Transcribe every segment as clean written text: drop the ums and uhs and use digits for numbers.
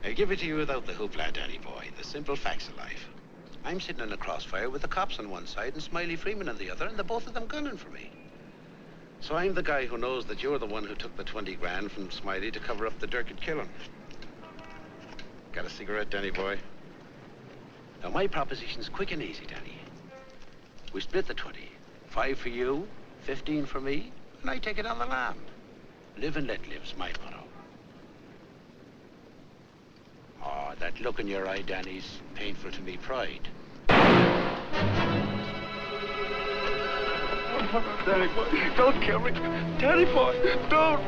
I give it to you without the hoopla, Danny boy. The simple facts of life. I'm sitting in a crossfire with the cops on one side and Smiley Freeman on the other, and the both of them gunning for me. So I'm the guy who knows that you're the one who took the 20 grand from Smiley to cover up the Durkett killing. Got a cigarette, Danny boy? Now, my proposition's quick and easy, Danny. We split the 20. 5 for you, 15 for me, and I take it on the land. Live and let live's my motto. Oh, that look in your eye, Danny's painful to me pride. Danny boy, don't kill me. Danny boy, don't.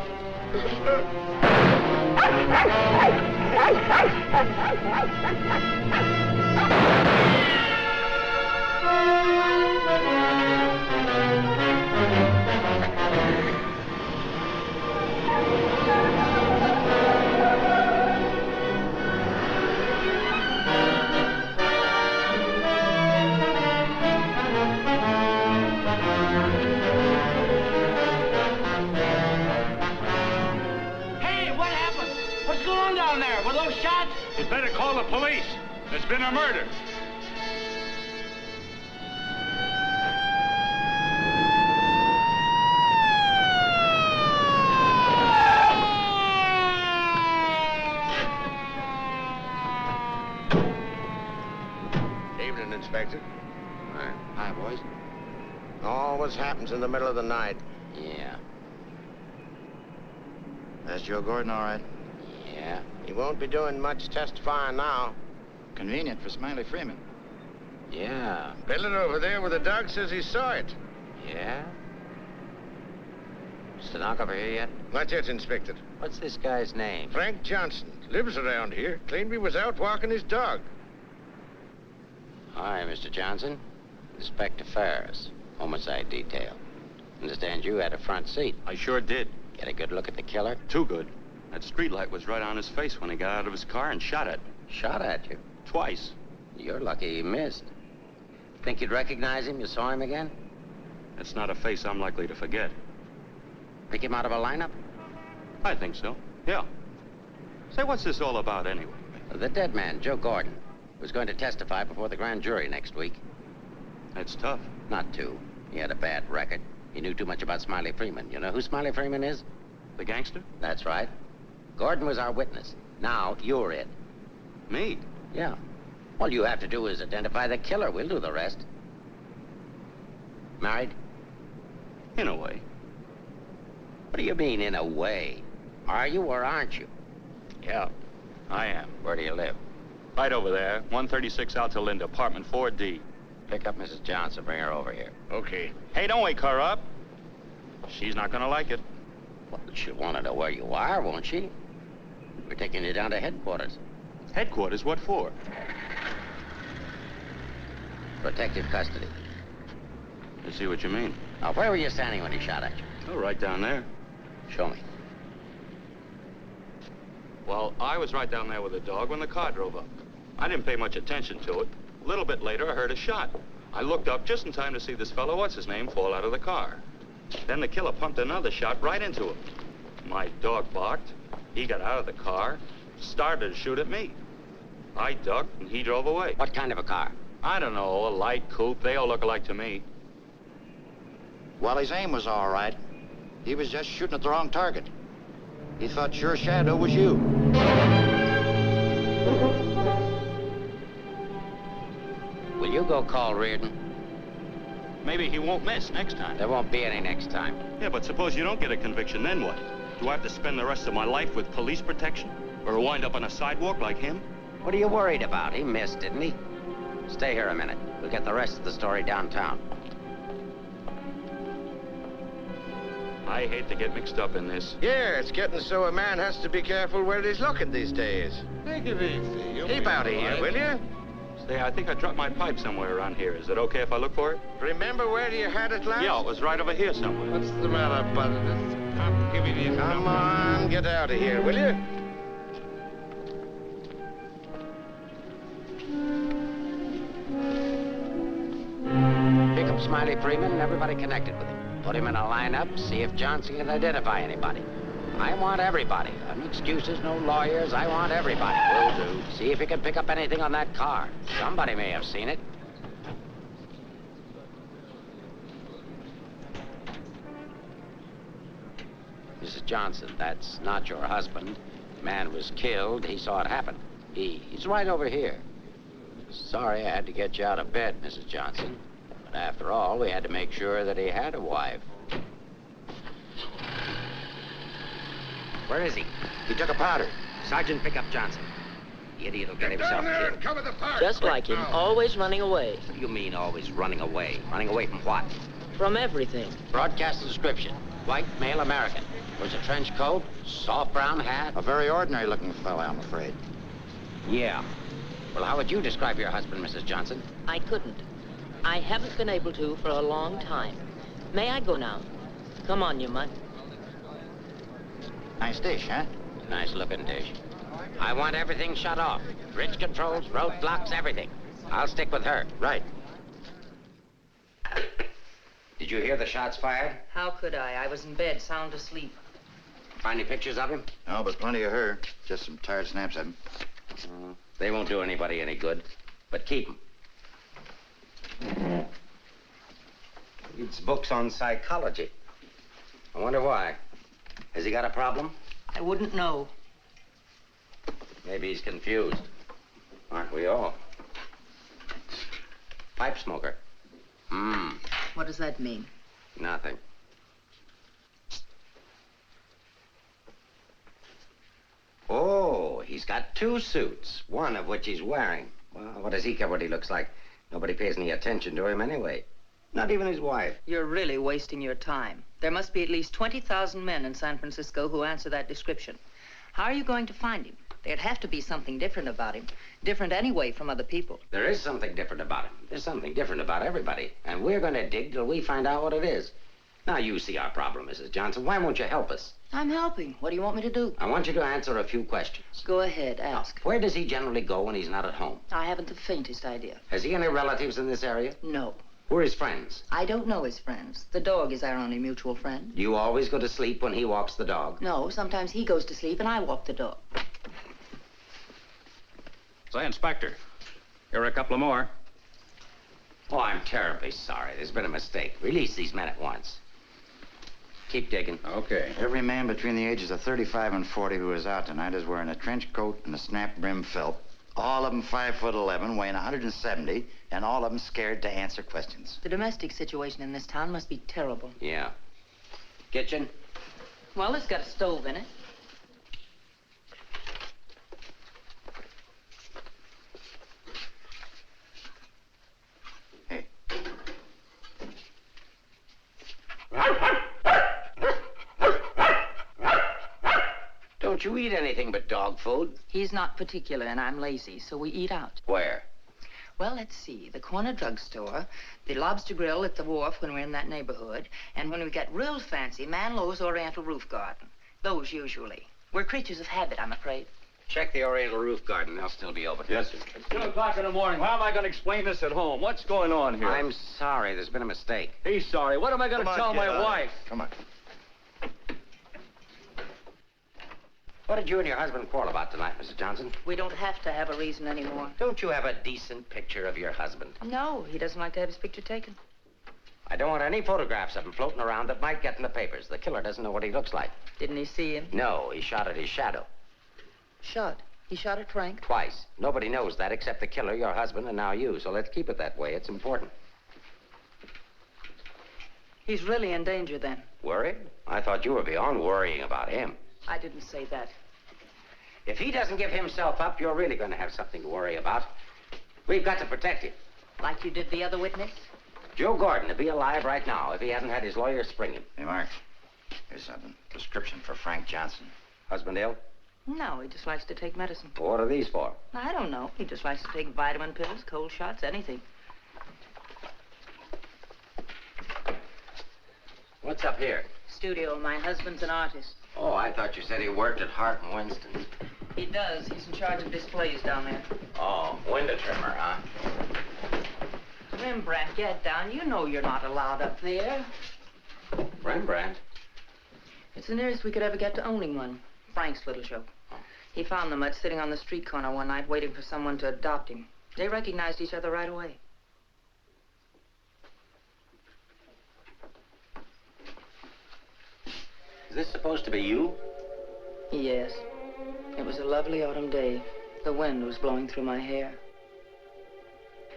You'd better call the police. There's been a murder. Evening, Inspector. Hi, boys. Always happens in the middle of the night. Yeah. That's Joe Gordon, all right? Yeah. He won't be doing much testifying now. Convenient for Smiley Freeman. Yeah. Fiddler over there with the dog says he saw it. Yeah? Stenographer here yet? Not yet, Inspector. What's this guy's name? Frank Johnson. Lives around here. Claimed he was out walking his dog. Hi, Mr. Johnson. Inspector Ferris. Homicide detail. Understand you had a front seat. I sure did. Get a good look at the killer? Too good. That streetlight was right on his face when he got out of his car and shot at me. Shot at you? Twice. You're lucky he missed. Think you'd recognize him? You saw him again? That's not a face I'm likely to forget. Pick him out of a lineup? I think so, yeah. Say, what's this all about anyway? The dead man, Joe Gordon, was going to testify before the grand jury next week. That's tough. Not too. He had a bad record. He knew too much about Smiley Freeman. You know who Smiley Freeman is? The gangster? That's right. Gordon was our witness. Now, you're it. Me? Yeah. All you have to do is identify the killer. We'll do the rest. Married? In a way. What do you mean, in a way? Are you or aren't you? Yeah, I am. Where do you live? Right over there, 136 Alta Linda, apartment 4D. Pick up Mrs. Johnson. Bring her over here. Okay. Hey, don't wake her up. She's not gonna like it. Well, she'll want to know where you are, won't she? We're taking you down to headquarters. Headquarters? What for? Protective custody. I see what you mean. Now, where were you standing when he shot at you? Oh, right down there. Show me. Well, I was right down there with the dog when the car drove up. I didn't pay much attention to it. A little bit later, I heard a shot. I looked up just in time to see this fellow, what's-his-name, fall out of the car. Then the killer pumped another shot right into him. My dog barked. He got out of the car, started to shoot at me. I ducked, and he drove away. What kind of a car? I don't know, a light coupe. They all look alike to me. Well, his aim was all right. He was just shooting at the wrong target. He thought your shadow was you. Will you go call Reassessing? Maybe he won't miss next time. There won't be any next time. Yeah, but suppose you don't get a conviction, then what? Do I have to spend the rest of my life with police protection? Or wind up on a sidewalk like him? What are you worried about? He missed, didn't he? Stay here a minute. We'll get the rest of the story downtown. I hate to get mixed up in this. Yeah, it's getting so a man has to be careful where he's looking these days. Take it easy. Keep out of here, will you? Say, I think I dropped my pipe somewhere around here. Is it okay if I look for it? Remember where you had it last? Yeah, it was right over here somewhere. What's the matter, buddy? Give me the Come on, get out of here, will you? Pick up Smiley Freeman and everybody connected with him. Put him in a lineup, see if Johnson can identify anybody. I want everybody. No excuses, no lawyers. I want everybody. Will do. See if you can pick up anything on that car. Somebody may have seen it. Mrs. Johnson, that's not your husband. The man was killed. He saw it happen. He's right over here. Sorry I had to get you out of bed, Mrs. Johnson. But after all, we had to make sure that he had a wife. Where is he? He took a powder. Sergeant, pick up Johnson. The idiot will get himself killed. Cover the fire. Just like him, always running away. What do you mean always running away? Running away from what? From everything. Broadcast description. White, male American. Wears a trench coat, soft brown hat. A very ordinary looking fellow, I'm afraid. Yeah. Well, how would you describe your husband, Mrs. Johnson? I couldn't. I haven't been able to for a long time. May I go now? Come on, you mutt. Nice dish, huh? Nice looking dish. I want everything shut off. Bridge controls, roadblocks, everything. I'll stick with her. Right. Did you hear the shots fired? How could I? I was in bed, sound asleep. Find any pictures of him? No, but plenty of her. Just some tired snaps of him. They won't do anybody any good, but keep them. Reads books on psychology. I wonder why. Has he got a problem? I wouldn't know. Maybe he's confused. Aren't we all? Pipe smoker. What does that mean? Nothing. Oh, he's got 2 suits, one of which he's wearing. Well, what does he care what he looks like? Nobody pays any attention to him anyway. Not even his wife. You're really wasting your time. There must be at least 20,000 men in San Francisco who answer that description. How are you going to find him? There'd have to be something different about him. Different anyway from other people. There is something different about him. There's something different about everybody. And we're going to dig till we find out what it is. Now, you see our problem, Mrs. Johnson. Why won't you help us? I'm helping. What do you want me to do? I want you to answer a few questions. Go ahead, ask. Where does he generally go when he's not at home? I haven't the faintest idea. Has he any relatives in this area? No. Who are his friends? I don't know his friends. The dog is our only mutual friend. Do you always go to sleep when he walks the dog? No, sometimes he goes to sleep and I walk the dog. Say, Inspector, here are a couple of more. Oh, I'm terribly sorry. There's been a mistake. Release these men at once. Keep digging. Okay. Every man between the ages of 35 and 40 who is out tonight is wearing a trench coat and a snap-brim felt. All of them 5'11", weighing 170, and all of them scared to answer questions. The domestic situation in this town must be terrible. Yeah. Kitchen? Well, it's got a stove in it. Hey. Don't you eat anything but dog food? He's not particular and I'm lazy, so we eat out. Where? Well, let's see. The corner drugstore, the lobster grill at the wharf when we're in that neighborhood, and when we get real fancy, Manlow's Oriental Roof Garden. Those usually. We're creatures of habit, I'm afraid. Check the Oriental Roof Garden. They'll still be open. Yes, sir. It's 2 o'clock in the morning. How am I going to explain this at home? What's going on here? I'm sorry. There's been a mistake. He's sorry. What am I going to tell my wife? Come on. What did you and your husband quarrel about tonight, Mrs. Johnson? We don't have to have a reason anymore. Don't you have a decent picture of your husband? No, he doesn't like to have his picture taken. I don't want any photographs of him floating around that might get in the papers. The killer doesn't know what he looks like. Didn't he see him? No, he shot at his shadow. Shot. He shot at Frank? Twice. Nobody knows that except the killer, your husband, and now you. So let's keep it that way. It's important. He's really in danger then. Worried? I thought you were beyond worrying about him. I didn't say that. If he doesn't give himself up, you're really going to have something to worry about. We've got to protect him. Like you did the other witness? Joe Gordon would be alive right now if he hadn't had his lawyer spring him. Hey, Mark. Here's something. Prescription for Frank Johnson. Husband ill? No, he just likes to take medicine. What are these for? I don't know. He just likes to take vitamin pills, cold shots, anything. What's up here? Studio. My husband's an artist. Oh, I thought you said he worked at Hart and Winston's. He does. He's in charge of displays down there. Oh, window trimmer, huh? Rembrandt, get down. You know you're not allowed up there. Rembrandt? It's the nearest we could ever get to owning one. Frank's little show. He found the mutt sitting on the street corner one night waiting for someone to adopt him. They recognized each other right away. Is this supposed to be you? Yes. It was a lovely autumn day. The wind was blowing through my hair.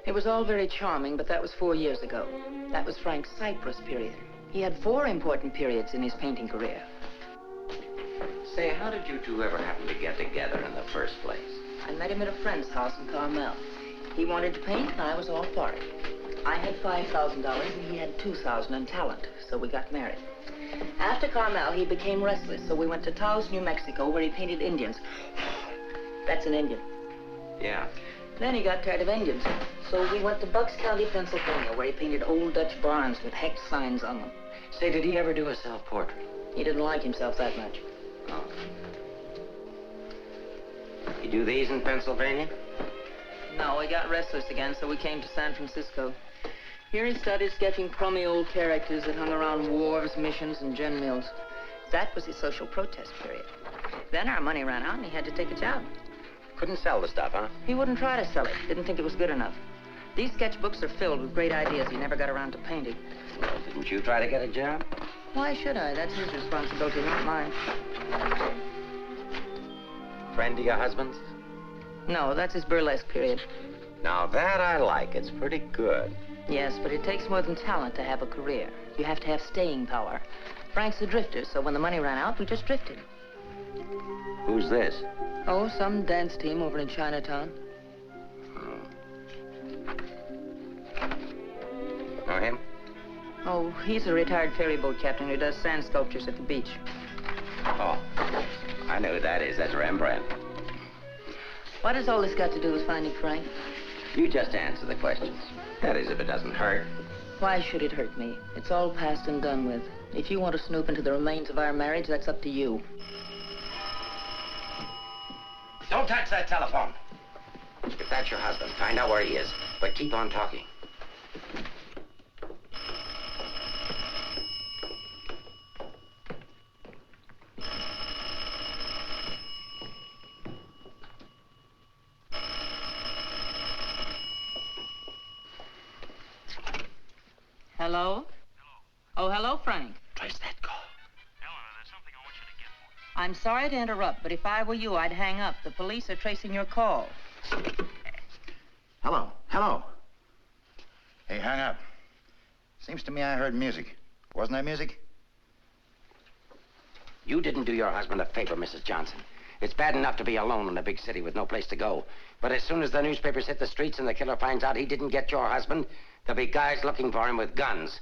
It was all very charming, but that was 4 years ago. That was Frank's Cyprus period. He had 4 important periods in his painting career. Say, how did you two ever happen to get together in the first place? I met him at a friend's house in Carmel. He wanted to paint, and I was all for it. I had $5,000, and he had $2,000 in talent, so we got married. After Carmel, he became restless, so we went to Taos, New Mexico, where he painted Indians. That's an Indian. Yeah. Then he got tired of Indians, so we went to Bucks County, Pennsylvania, where he painted old Dutch barns with hex signs on them. Say, did he ever do a self-portrait? He didn't like himself that much. Oh. You do these in Pennsylvania? No, he got restless again, so we came to San Francisco. Here he started sketching crummy old characters that hung around wharves, missions, and gin mills. That was his social protest period. Then our money ran out, and he had to take a job. Couldn't sell the stuff, huh? He wouldn't try to sell it. Didn't think it was good enough. These sketchbooks are filled with great ideas he never got around to painting. Well, didn't you try to get a job? Why should I? That's his responsibility, not mine. Friend of your husband's? No, that's his burlesque period. Now that I like. It's pretty good. Yes, but it takes more than talent to have a career. You have to have staying power. Frank's a drifter, so when the money ran out, we just drifted. Who's this? Oh, some dance team over in Chinatown. Know him? Oh, he's a retired ferry boat captain who does sand sculptures at the beach. Oh, I know who that is. That's Rembrandt. What has all this got to do with finding Frank? You just answer the questions. That is, if it doesn't hurt. Why should it hurt me? It's all past and done with. If you want to snoop into the remains of our marriage, that's up to you. Don't touch that telephone. If that's your husband, find out where he is. But keep on talking. Hello? Oh, hello, Frank. Trace that call. Eleanor, there's something I want you to get for me. I'm sorry to interrupt, but if I were you, I'd hang up. The police are tracing your call. Hello, hello. Hey, hang up. Seems to me I heard music. Wasn't that music? You didn't do your husband a favor, Mrs. Johnson. It's bad enough to be alone in a big city with no place to go. But as soon as the newspapers hit the streets and the killer finds out he didn't get your husband, there'll be guys looking for him with guns.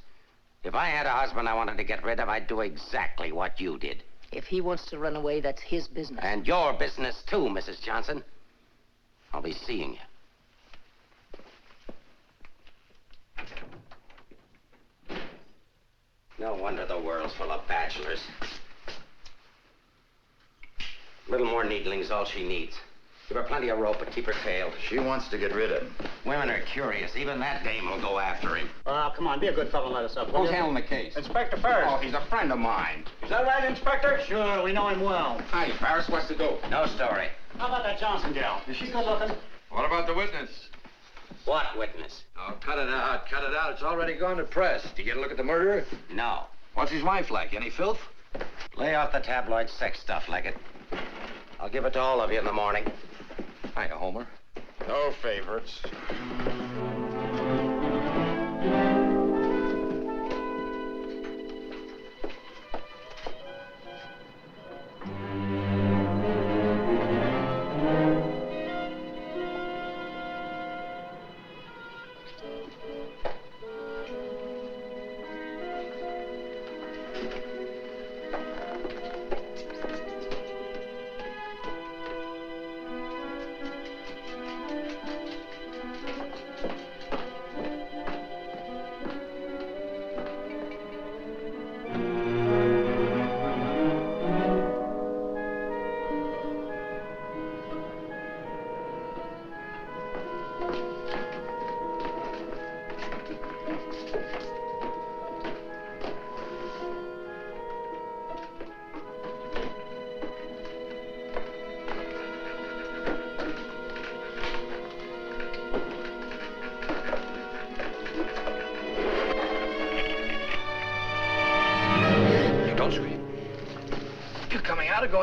If I had a husband I wanted to get rid of, I'd do exactly what you did. If he wants to run away, that's his business. And your business, too, Mrs. Johnson. I'll be seeing you. No wonder the world's full of bachelors. A little more needling's all she needs. Give her plenty of rope, but keep her tailed. She wants to get rid of him. Women are curious. Even that dame will go after him. Oh, come on, be a good fellow and let us up. Who's handling the case? Inspector Ferris. Oh, he's a friend of mine. Is that right, Inspector? Sure, we know him well. Hi, Ferris. What's the dope? No story. How about that Johnson gal? Is she good looking? What about the witness? What witness? Oh, cut it out, cut it out. It's already gone to press. Did you get a look at the murderer? No. What's his wife like? Any filth? Lay off the tabloid sex stuff, Legget. I'll give it to all of you in the morning. Hiya, Homer. No favorites.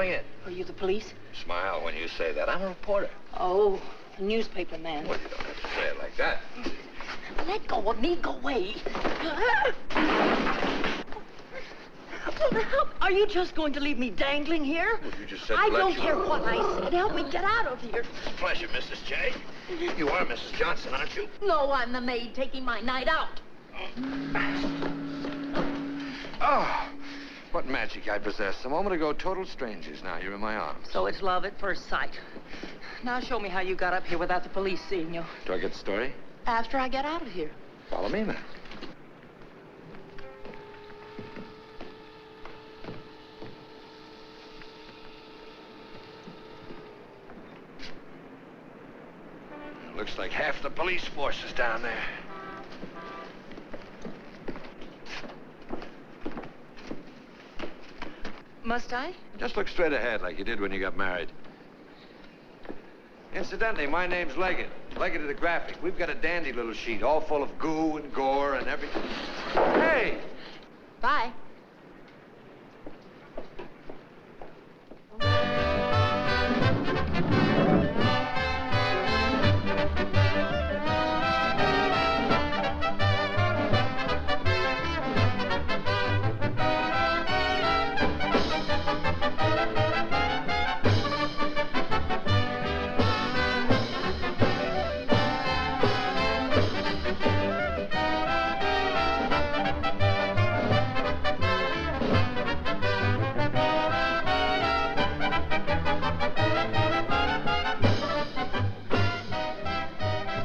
going in. Are you the police? Smile when you say that. I'm a reporter. Oh, a newspaper man. Well, you don't have to say it like that. Let go of me. Go away. Are you just going to leave me dangling here? Well, you just said I to let don't you- care what I said. Help me get out of here. It's a pleasure, Mrs. J. You are Mrs. Johnson, aren't you? No, I'm the maid taking my night out. Oh, what magic I possess. A moment ago, total strangers. Now you're in my arms. So it's love at first sight. Now show me how you got up here without the police seeing you. Do I get the story? After I get out of here. Follow me, then. Looks like half the police force is down there. Must I? Just look straight ahead like you did when you got married. Incidentally, my name's Legget. Legget of the Graphic. We've got a dandy little sheet, all full of goo and gore and everything. Hey! Bye.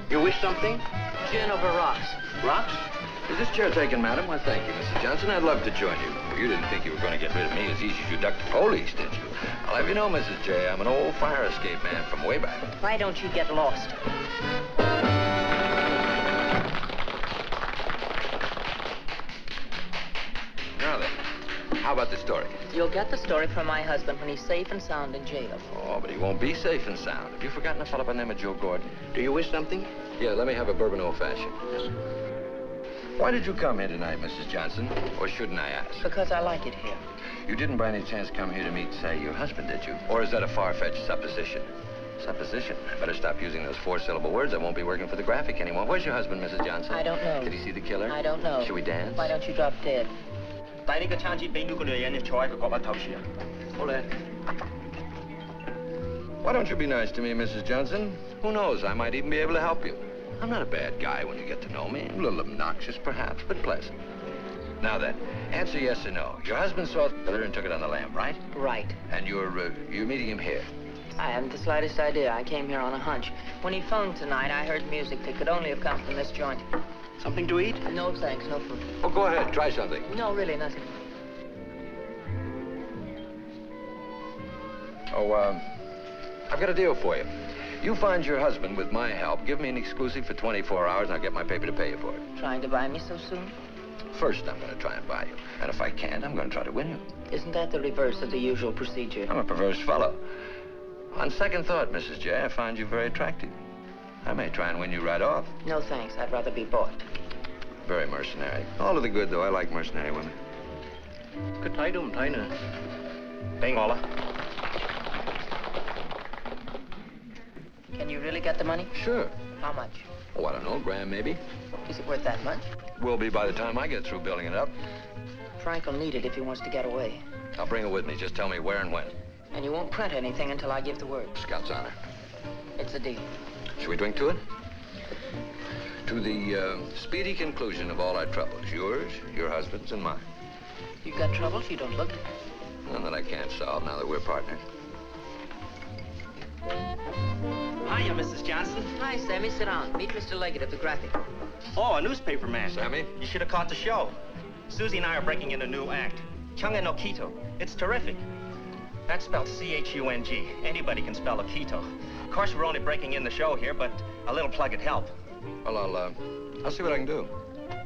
You wish something? Gin over rocks. Rocks? Is this chair taken, madam? Why, thank you, Mrs. Johnson. I'd love to join you. Well, you didn't think you were going to get rid of me as easy as you ducked the police, did you? I'll have you know, Mrs. J, I'm an old fire escape man from way back. Why don't you get lost? Now then, how about the story? You'll get the story from my husband when he's safe and sound in jail. Oh, but he won't be safe and sound. Have you forgotten a fellow by the name of Joe Gordon? Do you wish something? Yeah, let me have a bourbon old-fashioned. Why did you come here tonight, Mrs. Johnson? Or shouldn't I ask? Because I like it here. You didn't by any chance come here to meet, say, your husband, did you? Or is that a far-fetched supposition? Supposition? I better stop using those four-syllable words. I won't be working for the Graphic anymore. Where's your husband, Mrs. Johnson? I don't know. Did he see the killer? I don't know. Should we dance? Why don't you drop dead? 帶呢個餐紙俾呢個女人，你坐喺個角落頭處啊！ Hold on. Why don't you be nice to me, Mrs. Johnson? Who knows? I might even be able to help you. I'm not a bad guy when you get to know me. A little obnoxious, perhaps, but pleasant. Now then, answer yes or no. Your husband saw the killer and took it on the lam, right? Right. And you're meeting him here. I haven't the slightest idea. I came here on a hunch. When he phoned tonight, I heard music that could only have come from this joint. Something to eat? No, thanks. No food. Oh, go ahead. Try something. No, really, nothing. Oh, I've got a deal for you. You find your husband with my help. Give me an exclusive for 24 hours, and I'll get my paper to pay you for it. Trying to buy me so soon? First, I'm going to try and buy you. And if I can't, I'm going to try to win you. Isn't that the reverse of the usual procedure? I'm a perverse fellow. On second thought, Mrs. J, I find you very attractive. I may try and win you right off. No, thanks. I'd rather be bought. Very mercenary. All to the good, though. I like mercenary women. 佢睇都唔睇呢？俾我啦。 Can you really get the money? Sure. How much? Oh, I don't know, grand maybe. Is it worth that much? Will be by the time I get through building it up. Frank will need it if he wants to get away. I'll bring it with me. Just tell me where and when. And you won't print anything until I give the word. Scout's honor. It's a deal. Should we drink to it? To the speedy conclusion of all our troubles. Yours, your husband's, and mine. You got troubles? You don't look it. None that I can't solve now that we're partners. Hiya, Mrs. Johnson. Hi, Sammy. Sit down. Meet Mr. Legget of the Graphic. Oh, a newspaper man. Sammy? You should have caught the show. Susie and I are breaking in a new act. Chunga no Quito. It's terrific. That's spelled C-H-U-N-G. Anybody can spell Quito. Of course, we're only breaking in the show here, but a little plug would help. Well, I'll see what I can do.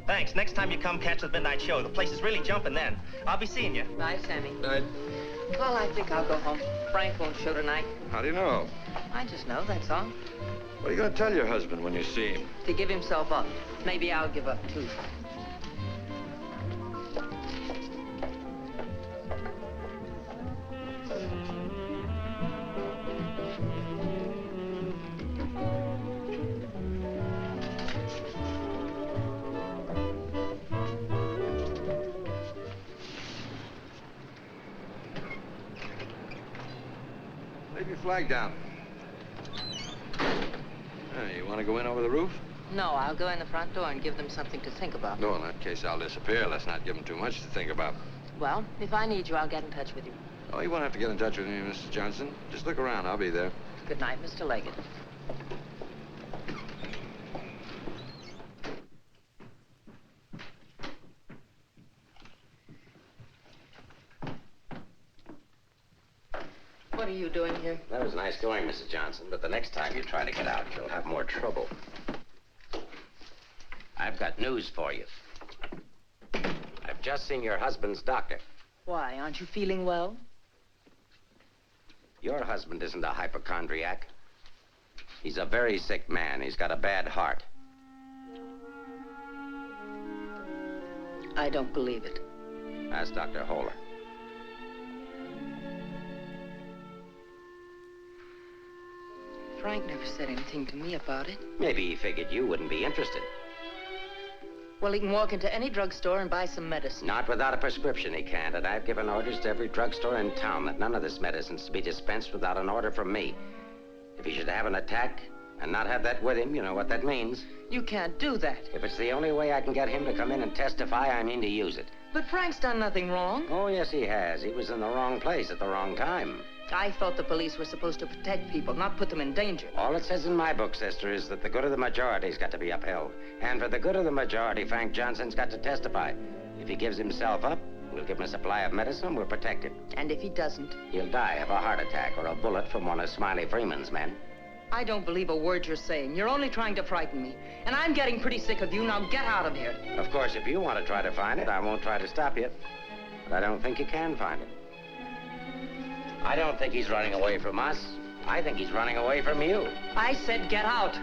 Thanks. Next time you come catch the midnight show, the place is really jumping then. I'll be seeing you. Bye, Sammy. Night. Well, I think I'll go home. Frank won't show tonight. How do you know? I just know, that's all. What are you going to tell your husband when you see him? To give himself up. Maybe I'll give up, too. flag down. You want to go in over the roof? No, I'll go in the front door and give them something to think about. No, in that case, I'll disappear. Let's not give them too much to think about. Well, if I need you, I'll get in touch with you. Oh, you won't have to get in touch with me, Mrs. Johnson. Just look around. I'll be there. Good night, Mr. Legget. What are you doing here? That was nice going, Mrs. Johnson, but the next time you try to get out, you'll have more trouble. I've got news for you. I've just seen your husband's doctor. Why, aren't you feeling well? Your husband isn't a hypochondriac. He's a very sick man. He's got a bad heart. I don't believe it. Ask Dr. Holler. Frank never said anything to me about it. Maybe he figured you wouldn't be interested. Well, he can walk into any drugstore and buy some medicine. Not without a prescription, he can't. And I've given orders to every drugstore in town that none of this medicine's to be dispensed without an order from me. If he should have an attack and not have that with him, you know what that means. You can't do that. If it's the only way I can get him to come in and testify, I mean to use it. But Frank's done nothing wrong. Oh, yes, he has. He was in the wrong place at the wrong time. I thought the police were supposed to protect people, not put them in danger. All it says in my book, sister, is that the good of the majority's got to be upheld. And for the good of the majority, Frank Johnson's got to testify. If he gives himself up, we'll give him a supply of medicine and we'll protect him. And if he doesn't? He'll die of a heart attack or a bullet from one of Smiley Freeman's men. I don't believe a word you're saying. You're only trying to frighten me. And I'm getting pretty sick of you. Now get out of here. Of course, if you want to try to find it, I won't try to stop you. But I don't think you can find it. I don't think he's running away from us. I think he's running away from you. I said get out.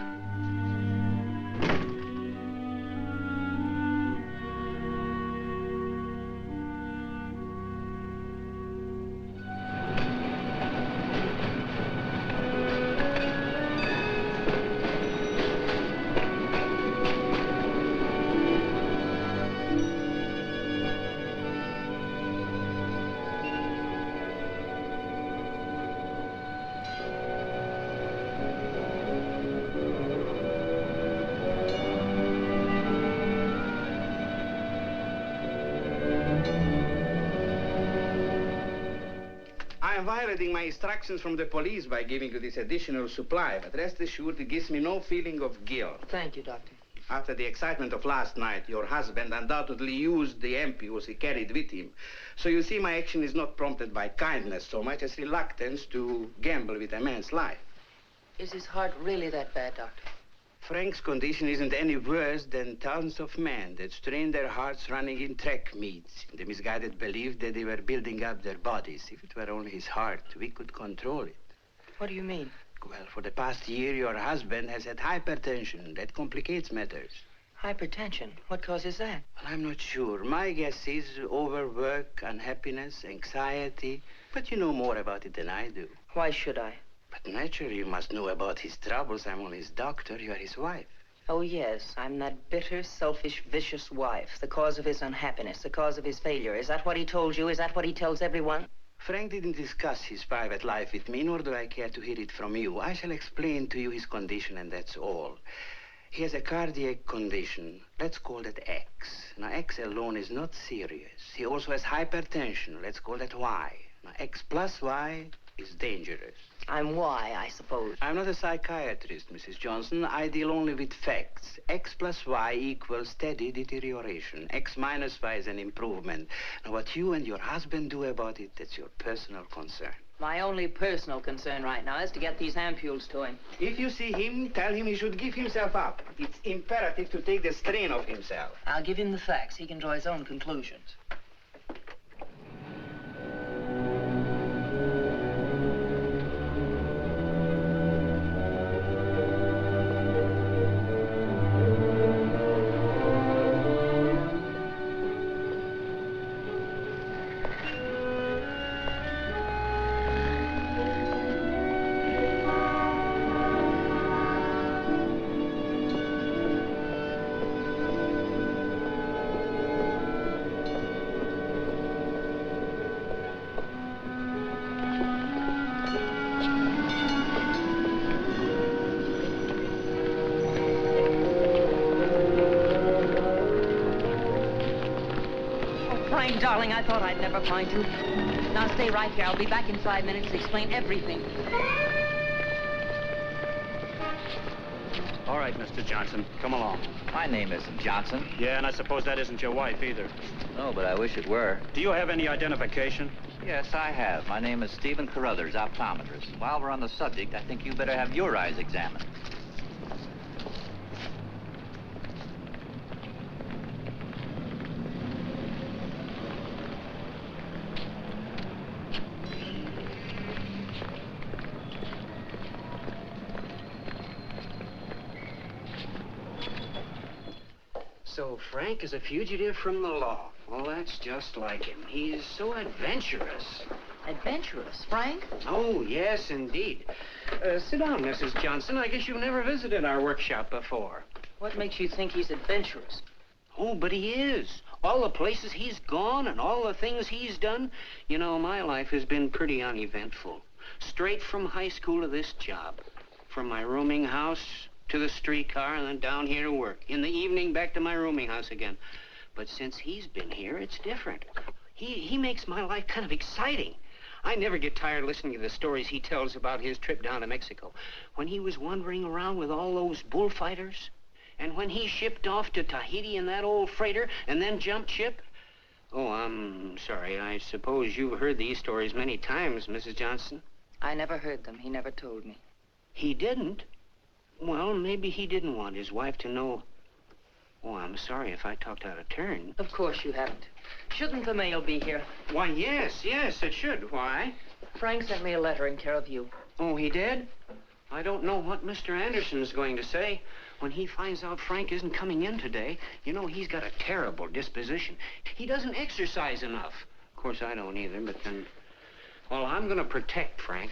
I'm violating my instructions from the police by giving you this additional supply, but rest assured it gives me no feeling of guilt. Thank you, Doctor. After the excitement of last night, your husband undoubtedly used the ampules he carried with him. So you see, my action is not prompted by kindness so much as reluctance to gamble with a man's life. Is his heart really that bad, Doctor? Frank's condition isn't any worse than thousands of men that strain their hearts running in track meets in the misguided belief that they were building up their bodies. If it were only his heart, we could control it. What do you mean? Well, for the past year, your husband has had hypertension. That complicates matters. Hypertension? What causes that? Well, I'm not sure. My guess is overwork, unhappiness, anxiety. But you know more about it than I do. Why should I? But naturally, you must know about his troubles. I'm only his doctor. You are his wife. Oh, yes. I'm that bitter, selfish, vicious wife. The cause of his unhappiness, the cause of his failure. Is that what he told you? Is that what he tells everyone? Frank didn't discuss his private life with me, nor do I care to hear it from you. I shall explain to you his condition, and that's all. He has a cardiac condition. Let's call that X. Now, X alone is not serious. He also has hypertension. Let's call that Y. Now, X plus Y is dangerous. I'm Y, I suppose. I'm not a psychiatrist, Mrs. Johnson. I deal only with facts. X plus Y equals steady deterioration. X minus Y is an improvement. Now, what you and your husband do about it, that's your personal concern. My only personal concern right now is to get these ampules to him. If you see him, tell him he should give himself up. It's imperative to take the strain off himself. I'll give him the facts. He can draw his own conclusions. darling, I thought I'd never find you. Now stay right here. I'll be back in 5 minutes to explain everything. All right, Mr. Johnson, come along. My name isn't Johnson. Yeah, and I suppose that isn't your wife either. No, but I wish it were. Do you have any identification? Yes, I have. My name is Stephen Carruthers, optometrist. While we're on the subject, I think you better have your eyes examined. So Frank is a fugitive from the law. Well, that's just like him. He's so adventurous. Adventurous, Frank? Oh, yes, indeed. Sit down, Mrs. Johnson. I guess you've never visited our workshop before. What makes you think he's adventurous? Oh, but he is. All the places he's gone and all the things he's done. You know, my life has been pretty uneventful. Straight from high school to this job. From my rooming house to the streetcar and then down here to work. In the evening, back to my rooming house again. But since he's been here, it's different. He makes my life kind of exciting. I never get tired listening to the stories he tells about his trip down to Mexico. When he was wandering around with all those bullfighters. And when he shipped off to Tahiti in that old freighter and then jumped ship. Oh, I'm sorry. I suppose you've heard these stories many times, Mrs. Johnson. I never heard them. He never told me. He didn't? Well, maybe he didn't want his wife to know. Oh, I'm sorry if I talked out of turn. Of course you haven't. Shouldn't the mail be here? Why, yes, it should. Why? Frank sent me a letter in care of you. Oh, he did? I don't know what Mr. Anderson's going to say. When he finds out Frank isn't coming in today, you know, he's got a terrible disposition. He doesn't exercise enough. Of course, I don't either, but then... Well, I'm going to protect Frank.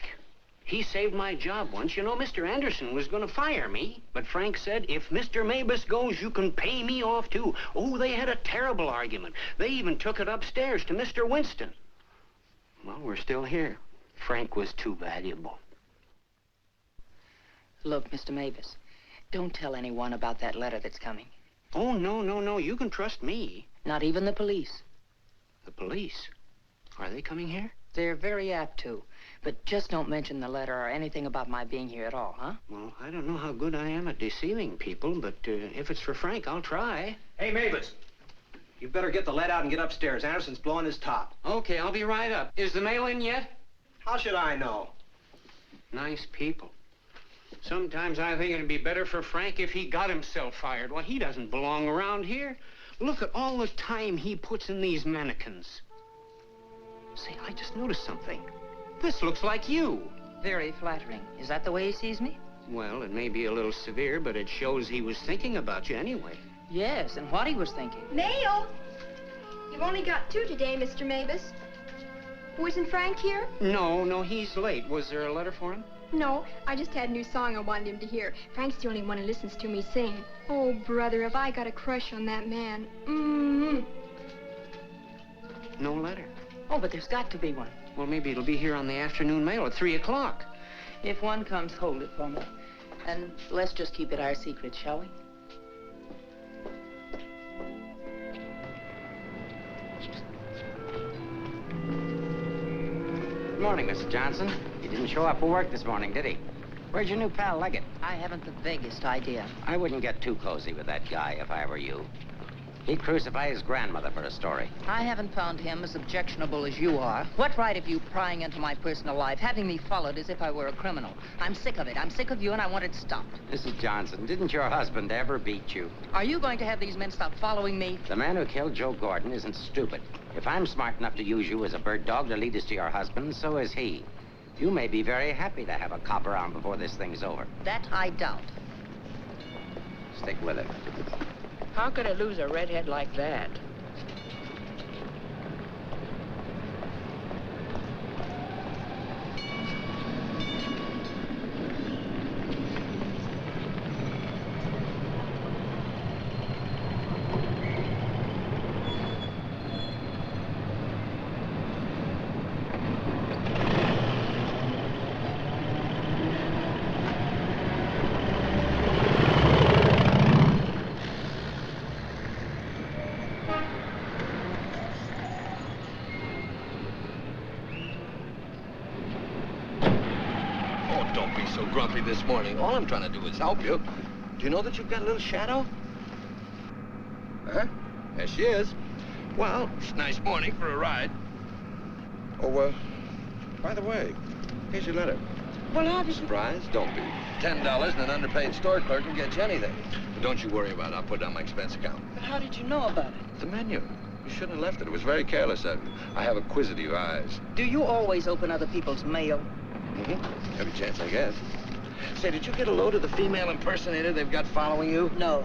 He saved my job once. You know, Mr. Anderson was going to fire me. But Frank said, if Mr. Mabus goes, you can pay me off, too. Oh, they had a terrible argument. They even took it upstairs to Mr. Winston. Well, we're still here. Frank was too valuable. Look, Mr. Mabus, don't tell anyone about that letter that's coming. Oh, no. You can trust me. Not even the police. The police? Are they coming here? They're very apt to. But just don't mention the letter or anything about my being here at all, huh? Well, I don't know how good I am at deceiving people, but if it's for Frank, I'll try. Hey, Mavis, you better get the lead out and get upstairs. Anderson's blowing his top. Okay, I'll be right up. Is the mail in yet? How should I know? Nice people. Sometimes I think it'd be better for Frank if he got himself fired. Well, he doesn't belong around here. Look at all the time he puts in these mannequins. Say, I just noticed something. This looks like you. Very flattering. Is that the way he sees me? Well, it may be a little severe, but it shows he was thinking about you anyway. Yes, and what he was thinking. Mail! You've only got 2 today, Mr. Mabus. Wasn't Frank here? No, he's late. Was there a letter for him? No, I just had a new song I wanted him to hear. Frank's the only one who listens to me sing. Oh, brother, have I got a crush on that man. Mm-hmm. No letter. Oh, but there's got to be one. Well, maybe it'll be here on the afternoon mail at 3 o'clock. If one comes, hold it for me. And let's just keep it our secret, shall we? Good morning, Mr. Johnson. He didn't show up for work this morning, did he? Where's your new pal, Legget? I haven't the vaguest idea. I wouldn't get too cozy with that guy if I were you. He'd crucify his grandmother for a story. I haven't found him as objectionable as you are. What right have you prying into my personal life, having me followed as if I were a criminal? I'm sick of it. I'm sick of you, and I want it stopped. Mrs. Johnson, didn't your husband ever beat you? Are you going to have these men stop following me? The man who killed Joe Gordon isn't stupid. If I'm smart enough to use you as a bird dog to lead us to your husband, so is he. You may be very happy to have a cop around before this thing's over. That I doubt. Stick with it. How could I lose a redhead like that? this morning. All I'm trying to do is help you. Do you know that you've got a little shadow? Huh? There she is. Well, it's a nice morning for a ride. Oh, by the way, here's your letter. Well, how did you... Surprise? Don't be. $10 and an underpaid store clerk can get you anything. But don't you worry about it. I'll put it on my expense account. But how did you know about it? The menu. You shouldn't have left it. It was very careless of you. I have acquisitive eyes. Do you always open other people's mail? Mm-hmm. Every chance I get. Say, did you get a load of the female impersonator they've got following you? No.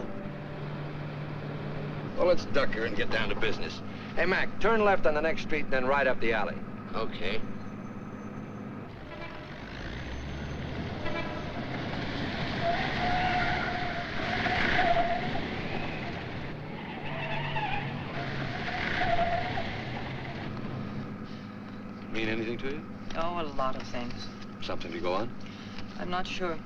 Well, let's duck her and get down to business. Hey, Mac, turn left on the next street and then right up the alley. Okay. Mean anything to you? Oh, a lot of things. Something to go on? I'm not sure.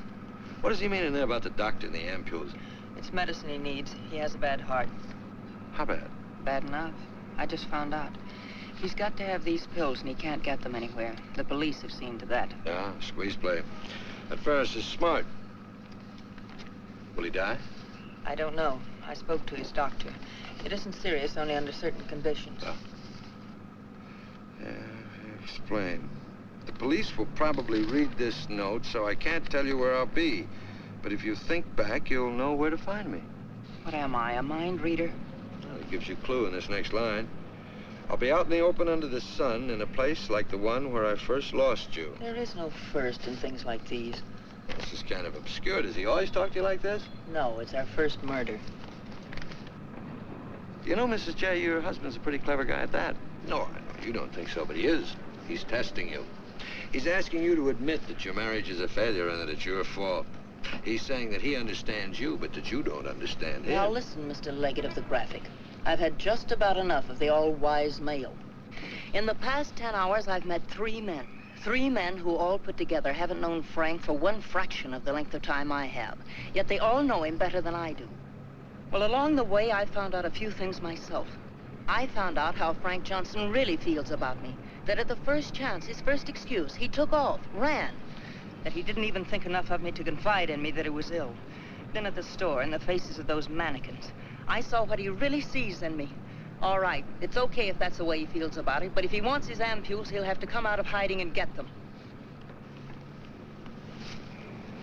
What does he mean in there about the doctor and the ampules? It's medicine he needs. He has a bad heart. How bad? Bad enough. I just found out. He's got to have these pills, and he can't get them anywhere. The police have seen to that. Yeah, squeeze play. That Ferris is smart. Will he die? I don't know. I spoke to his doctor. It isn't serious, only under certain conditions. Oh. Yeah, explain. The police will probably read this note, so I can't tell you where I'll be. But if you think back, you'll know where to find me. What am I, a mind reader? Well, it gives you a clue in this next line. I'll be out in the open under the sun in a place like the one where I first lost you. There is no first in things like these. This is kind of obscure. Does he always talk to you like this? No, it's our first murder. You know, Mrs. J, your husband's a pretty clever guy at that. No, I know you don't think so, but he is. He's testing you. He's asking you to admit that your marriage is a failure and that it's your fault. He's saying that he understands you, but that you don't understand him. Now listen, Mr. Legget of the Graphic. I've had just about enough of the all-wise male. In the past 10 hours, I've met 3 men. 3 men who all put together haven't known Frank for 1/fraction of the length of time I have. Yet they all know him better than I do. Well, along the way, I found out a few things myself. I found out how Frank Johnson really feels about me. That at the first chance, his first excuse, he took off, ran. That he didn't even think enough of me to confide in me that he was ill. Then at the store, in the faces of those mannequins, I saw what he really sees in me. All right, it's okay if that's the way he feels about it, but if he wants his ampules, he'll have to come out of hiding and get them.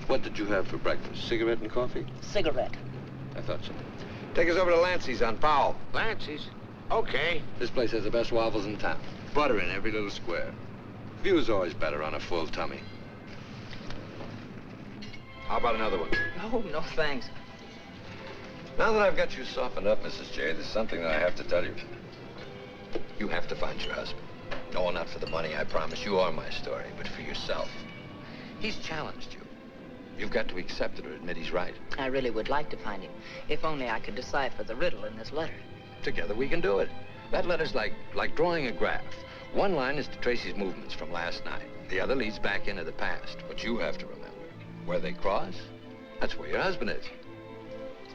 What did you have for breakfast? Cigarette and coffee? Cigarette. I thought so. Take us over to Lancey's on Powell. Lancey's? Okay. This place has the best waffles in town. Butter in every little square. View's always better on a full tummy. How about another one? No thanks. Now that I've got you softened up, Mrs. J, there's something that I have to tell you. You have to find your husband. No, not for the money, I promise you, or my story, but for yourself. He's challenged you. You've got to accept it or admit he's right. I really would like to find him, if only I could decipher the riddle in this letter. Together we can do it. That letter's like drawing a graph. One line is to trace his movements from last night. The other leads back into the past. But you have to remember, where they cross, that's where your husband is.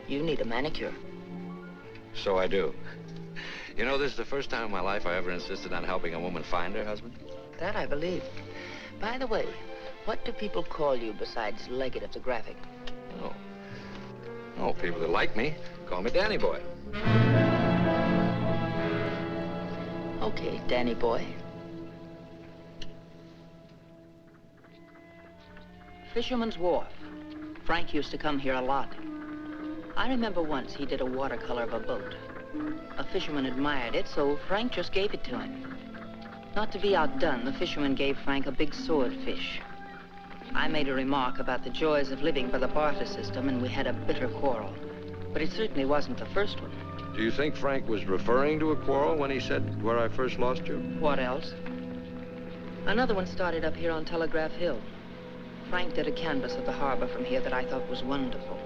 You need a manicure. So I do. You know, this is the first time in my life I ever insisted on helping a woman find her husband. That I believe. By the way, what do people call you besides Legget of the Graphic? Oh, people that like me call me Danny Boy. Okay, Danny Boy. Fisherman's Wharf. Frank used to come here a lot. I remember once he did a watercolor of a boat. A fisherman admired it, so Frank just gave it to him. Not to be outdone, the fisherman gave Frank a big swordfish. I made a remark about the joys of living by the barter system, and we had a bitter quarrel. But it certainly wasn't the first one. Do you think Frank was referring to a quarrel when he said, where I first lost you? What else? Another one started up here on Telegraph Hill. Frank did a canvas of the harbor from here that I thought was wonderful.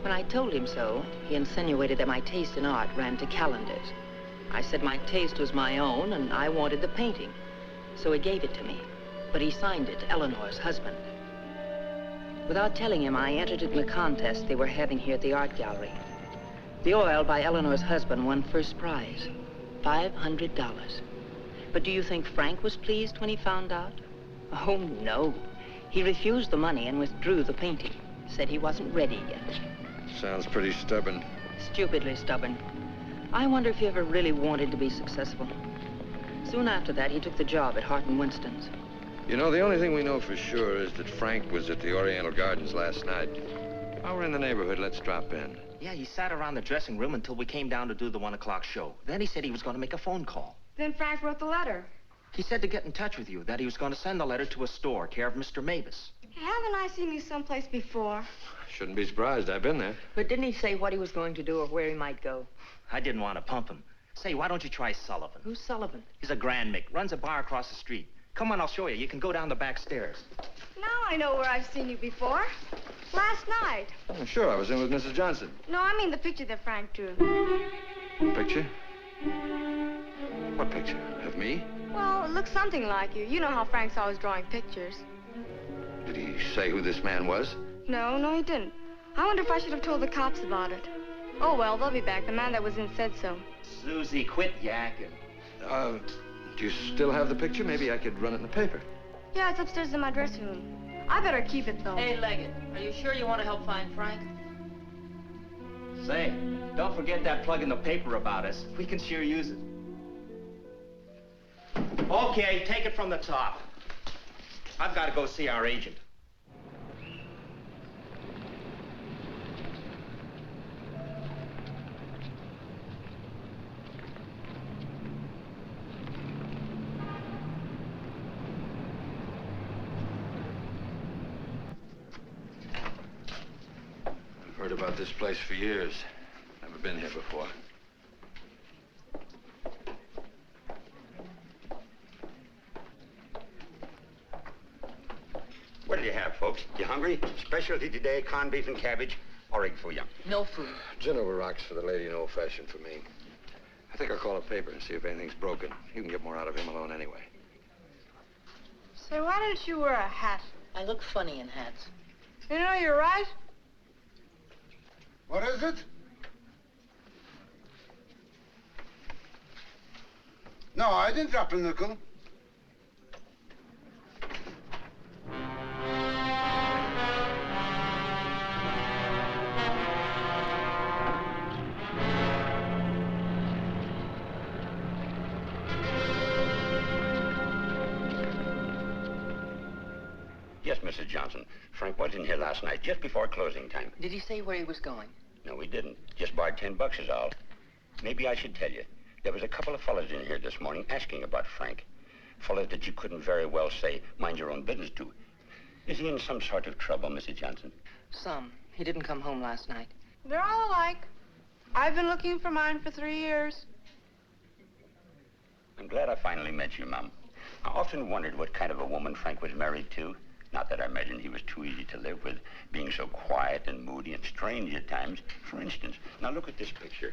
When I told him so, he insinuated that my taste in art ran to calendars. I said my taste was my own, and I wanted the painting. So he gave it to me, but he signed it, Eleanor's husband. Without telling him, I entered it in the contest they were having here at the art gallery. The oil by Eleanor's husband won first prize, $500. But do you think Frank was pleased when he found out? Oh, no. He refused the money and withdrew the painting. Said he wasn't ready yet. Sounds pretty stubborn. Stupidly stubborn. I wonder if he ever really wanted to be successful. Soon after that, he took the job at Hart and Winston's. You know, the only thing we know for sure is that Frank was at the Oriental Gardens last night. While we're in the neighborhood, let's drop in. Yeah, he sat around the dressing room until we came down to do the 1 o'clock show. Then he said he was going to make a phone call. Then Frank wrote the letter. He said to get in touch with you, that he was going to send the letter to a store, care of Mr. Mavis. Haven't I seen you someplace before? Shouldn't be surprised. I've been there. But didn't he say what he was going to do or where he might go? I didn't want to pump him. Say, why don't you try Sullivan? Who's Sullivan? He's a grand mick, runs a bar across the street. Come on, I'll show you. You can go down the back stairs. Now I know where I've seen you before. Last night. Oh, sure, I was in with Mrs. Johnson. No, I mean the picture that Frank drew. Picture? What picture? Of me? Well, it looks something like you. You know how Frank's always drawing pictures. Did he say who this man was? No, he didn't. I wonder if I should have told the cops about it. Oh, well, they'll be back. The man that was in said so. Susie, quit yakking. Do you still have the picture? Maybe I could run it in the paper. Yeah, it's upstairs in my dressing room. I better keep it, though. Hey, Legget, are you sure you want to help find Frank? Say, don't forget that plug in the paper about us. We can sure use it. Okay, take it from the top. I've got to go see our agent. I've heard about this place for years. Never been here before. What do you have, folks? You hungry? Specialty today, corned beef and cabbage, or egg foo young. No food. Gin over rocks for the lady and old-fashioned for me. I think I'll call a paper and see if anything's broken. You can get more out of him alone anyway. Say, why don't you wear a hat? I look funny in hats. You know, you're right. What is it? No, I didn't drop a nickel. Yes, Mrs. Johnson. Frank was in here last night, just before closing time. Did he say where he was going? No, he didn't. Just borrowed $10 is all. Maybe I should tell you. There was a couple of fellas in here this morning asking about Frank. Fellas that you couldn't very well say, mind your own business to. Is he in some sort of trouble, Mrs. Johnson? Some. He didn't come home last night. They're all alike. I've been looking for mine for 3 years. I'm glad I finally met you, Mom. I often wondered what kind of a woman Frank was married to. Not that I imagined he was too easy to live with, being so quiet and moody and strange at times. For instance, now look at this picture.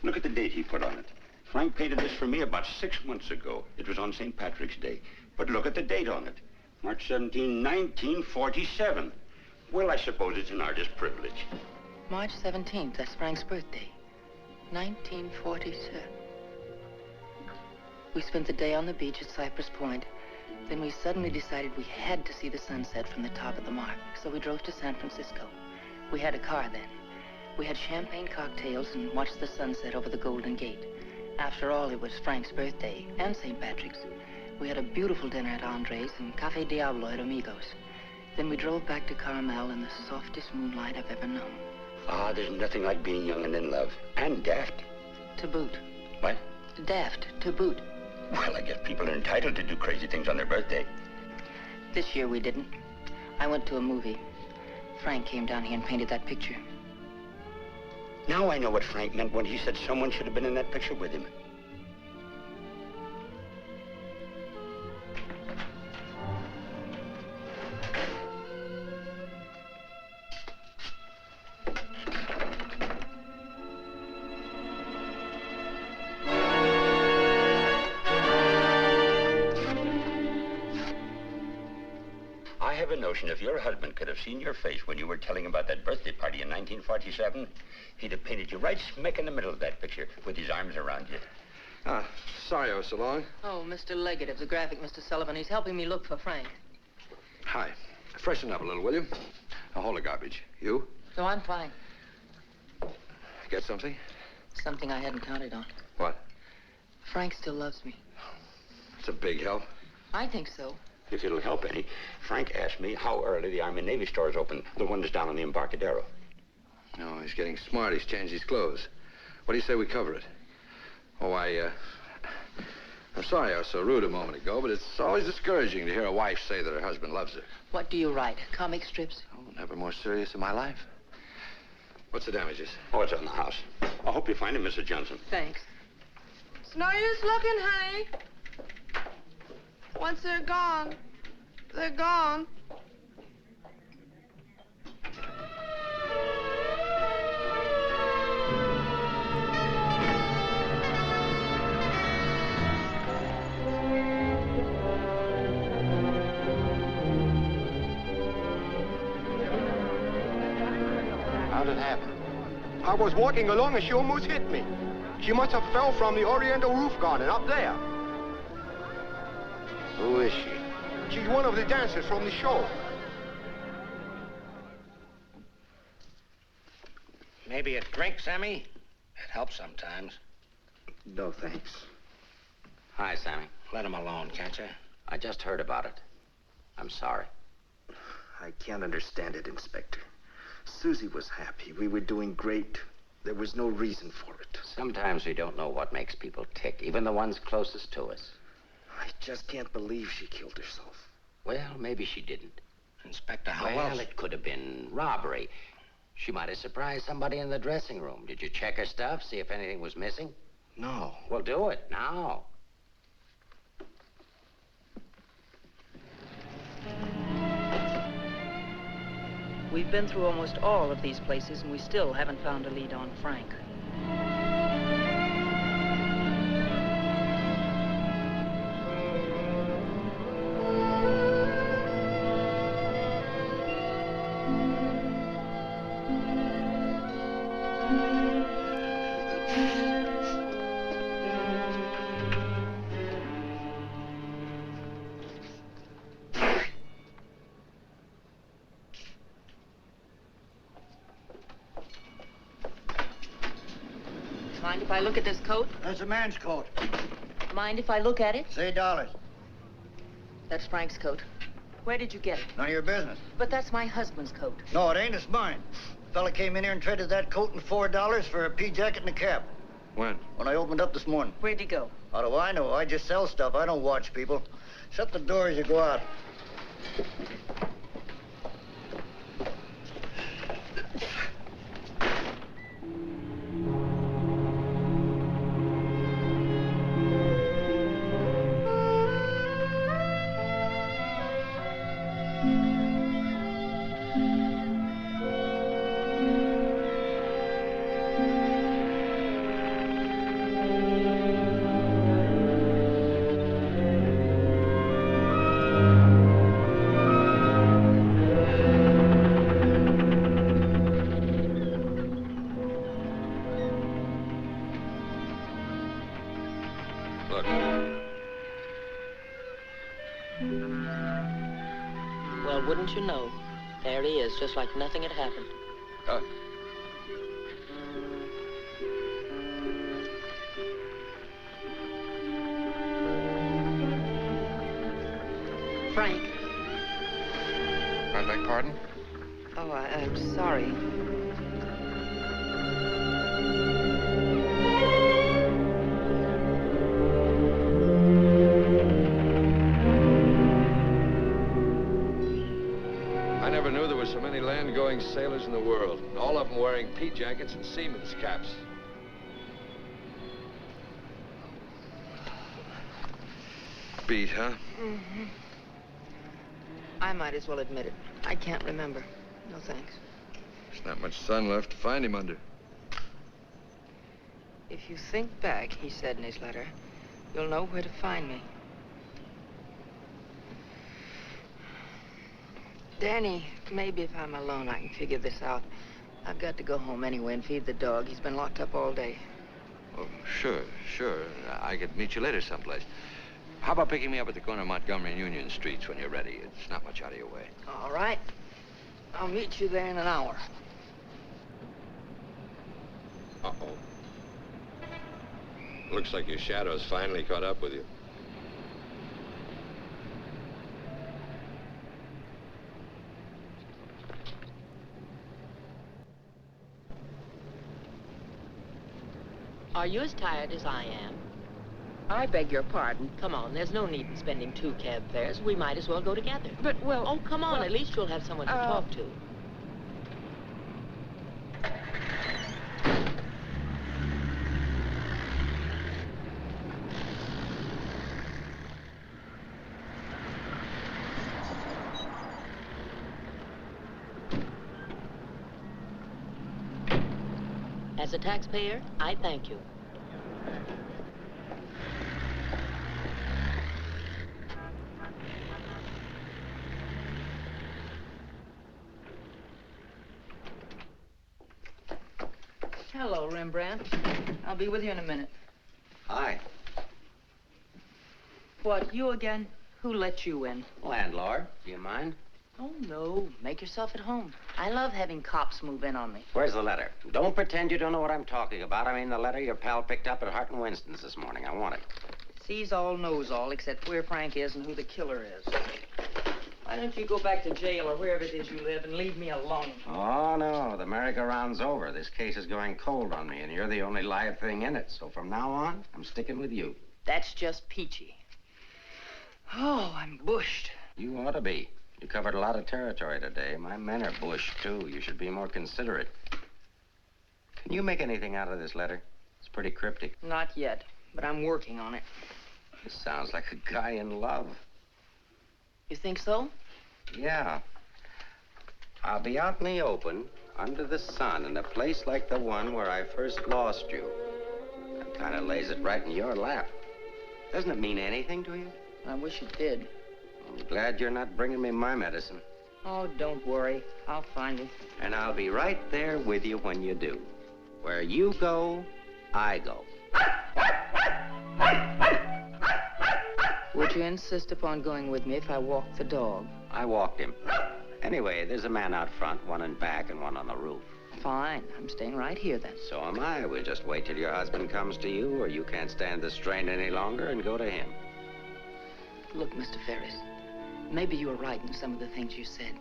Look at the date he put on it. Frank painted this for me about 6 months ago. It was on St. Patrick's Day. But look at the date on it. March 17, 1947. Well, I suppose it's an artist's privilege. March 17th, that's Frank's birthday. 1947. We spent the day on the beach at Cypress Point. Then we suddenly decided we had to see the sunset from the top of the mark. So we drove to San Francisco. We had a car then. We had champagne cocktails and watched the sunset over the Golden Gate. After all, it was Frank's birthday and St. Patrick's. We had a beautiful dinner at Andre's and Cafe Diablo at Amigos. Then we drove back to Carmel in the softest moonlight I've ever known. Ah, there's nothing like being young and in love. And daft. To boot. What? Daft, to boot. Well, I guess people are entitled to do crazy things on their birthday. This year we didn't. I went to a movie. Frank came down here and painted that picture. Now I know what Frank meant when he said someone should have been in that picture with him. I have a notion if your husband could have seen your face when you were telling about that birthday party in 1947, he'd have painted you right smack in the middle of that picture with his arms around you. Sorry I was so long. Oh, Mr. Legget of the graphic, Mr. Sullivan. He's helping me look for Frank. Hi. Freshen up a little, will you? Now, hold the garbage. You? No, I'm fine. Get something? Something I hadn't counted on. What? Frank still loves me. It's a big help. I think so. If it'll help any, Frank asked me how early the Army and Navy stores open, the one that's down on the Embarcadero. No, he's getting smart. He's changed his clothes. What do you say we cover it? Oh, I'm sorry I was so rude a moment ago, but it's always discouraging to hear a wife say that her husband loves her. What do you write? Comic strips? Oh, never more serious in my life. What's the damages? Oh, it's on the house. I hope you find him, Mrs. Johnson. Thanks. It's no use looking, honey. Once they're gone, they're gone. How'd it happen? I was walking along and she almost hit me. She must have fell from the Oriental roof garden up there. Who is she? She's one of the dancers from the show. Maybe a drink, Sammy? It helps sometimes. No, thanks. Hi, Sammy. Let him alone, can't you? I just heard about it. I'm sorry. I can't understand it, Inspector. Susie was happy. We were doing great. There was no reason for it. Sometimes we don't know what makes people tick, even the ones closest to us. I just can't believe she killed herself. Well, maybe she didn't. Inspector, how Well, else? it could have been robbery. She might have surprised somebody in the dressing room. Did you check her stuff, see if anything was missing? No. Well, do it now. We've been through almost all of these places, and we still haven't found a lead on Frank. Mind if I look at this coat? That's a man's coat. Mind if I look at it? Say dollars. That's Frank's coat. Where did you get it? None of your business. But that's my husband's coat. No, it ain't. It's mine. Fella came in here and traded that coat and $4 for a pea jacket and a cap. When? When I opened up this morning. Where'd he go? How do I know? I just sell stuff. I don't watch people. Shut the door as you go out. Well, wouldn't you know? There he is, just like nothing had happened. Frank. I beg pardon? Oh, I'm sorry. I never knew there were so many land-going sailors in the world, all of them wearing pea jackets and seamen's caps. Beat, huh? Mm-hmm. I might as well admit it. I can't remember. No thanks. There's not much sun left to find him under. If you think back, he said in his letter, you'll know where to find me. Danny, maybe if I'm alone, I can figure this out. I've got to go home anyway and feed the dog. He's been locked up all day. Oh, sure. I could meet you later someplace. How about picking me up at the corner of Montgomery and Union Streets when you're ready? It's not much out of your way. All right. I'll meet you there in an hour. Uh-oh. Looks like your shadow's finally caught up with you. Are you as tired as I am? I beg your pardon. Come on, there's no need in spending 2 cab fares. We might as well go together. But, well... Oh, come on. Well, at least you'll have someone to talk to. As a taxpayer, I thank you. Hello, Rembrandt. I'll be with you in a minute. Hi. What, you again? Who let you in? Landlord, do you mind? Oh, no. Make yourself at home. I love having cops move in on me. Where's the letter? Don't pretend you don't know what I'm talking about. I mean the letter your pal picked up at Hart and Winston's this morning. I want it. Sees all, knows all, except where Frank is and who the killer is. Why don't you go back to jail or wherever it is you live and leave me alone? Oh, no. The merry-go-round's over. This case is going cold on me, and you're the only live thing in it. So from now on, I'm sticking with you. That's just peachy. Oh, I'm bushed. You ought to be. You covered a lot of territory today. My men are bushed, too. You should be more considerate. Can you make anything out of this letter? It's pretty cryptic. Not yet, but I'm working on it. This sounds like a guy in love. You think so? Yeah. I'll be out in the open, under the sun, in a place like the one where I first lost you. That kind of lays it right in your lap. Doesn't it mean anything to you? I wish it did. I'm glad you're not bringing me my medicine. Oh, don't worry. I'll find it. And I'll be right there with you when you do. Where you go, I go. Would you insist upon going with me if I walked the dog? I walked him. Anyway, there's a man out front, one in back, and one on the roof. Fine. I'm staying right here, then. So am I. We'll just wait till your husband comes to you, or you can't stand the strain any longer, and go to him. Look, Mr. Ferris, maybe you were right in some of the things you said.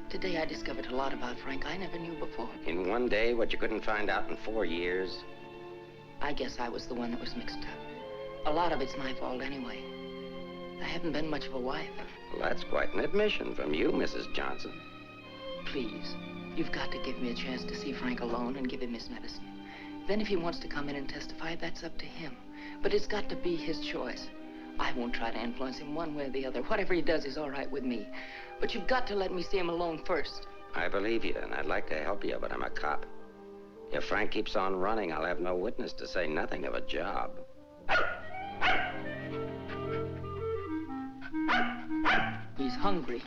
Today I discovered a lot about Frank I never knew before. In one day, what you couldn't find out in 4 years? I guess I was the one that was mixed up. A lot of it's my fault anyway. I haven't been much of a wife. Well, that's quite an admission from you, Mrs. Johnson. Please, you've got to give me a chance to see Frank alone and give him his medicine. Then if he wants to come in and testify, that's up to him. But it's got to be his choice. I won't try to influence him one way or the other. Whatever he does is all right with me. But you've got to let me see him alone first. I believe you, and I'd like to help you, but I'm a cop. If Frank keeps on running, I'll have no witness, to say nothing of a job. He's hungry.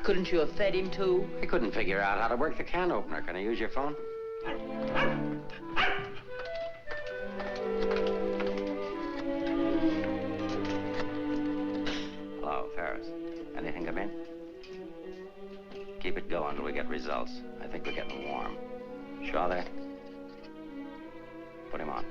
Couldn't you have fed him, too? I couldn't figure out how to work the can opener. Can I use your phone? Hello, Ferris. Anything come in? Keep it going till we get results. I think we're getting warm. Shaw there? Put him on.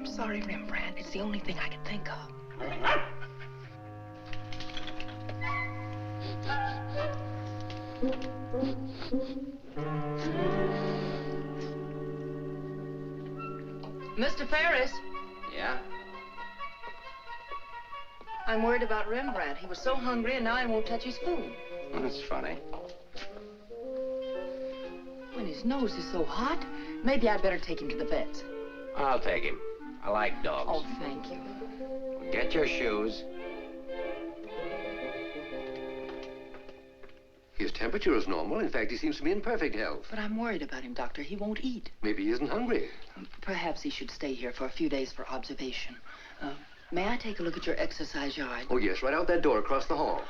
Sorry, Rembrandt. It's the only thing I could think of. Mr. Ferris, Yeah? I'm worried about Rembrandt. He was so hungry and now he won't touch his food. That's funny. When his nose is so hot, maybe I'd better take him to the vet's. I'll take him. I like dogs. Oh, thank you. Get your shoes. His temperature is normal. In fact, he seems to be in perfect health. But I'm worried about him, Doctor. He won't eat. Maybe he isn't hungry. Perhaps he should stay here for a few days for observation. May I take a look at your exercise yard? Oh, yes, right out that door across the hall.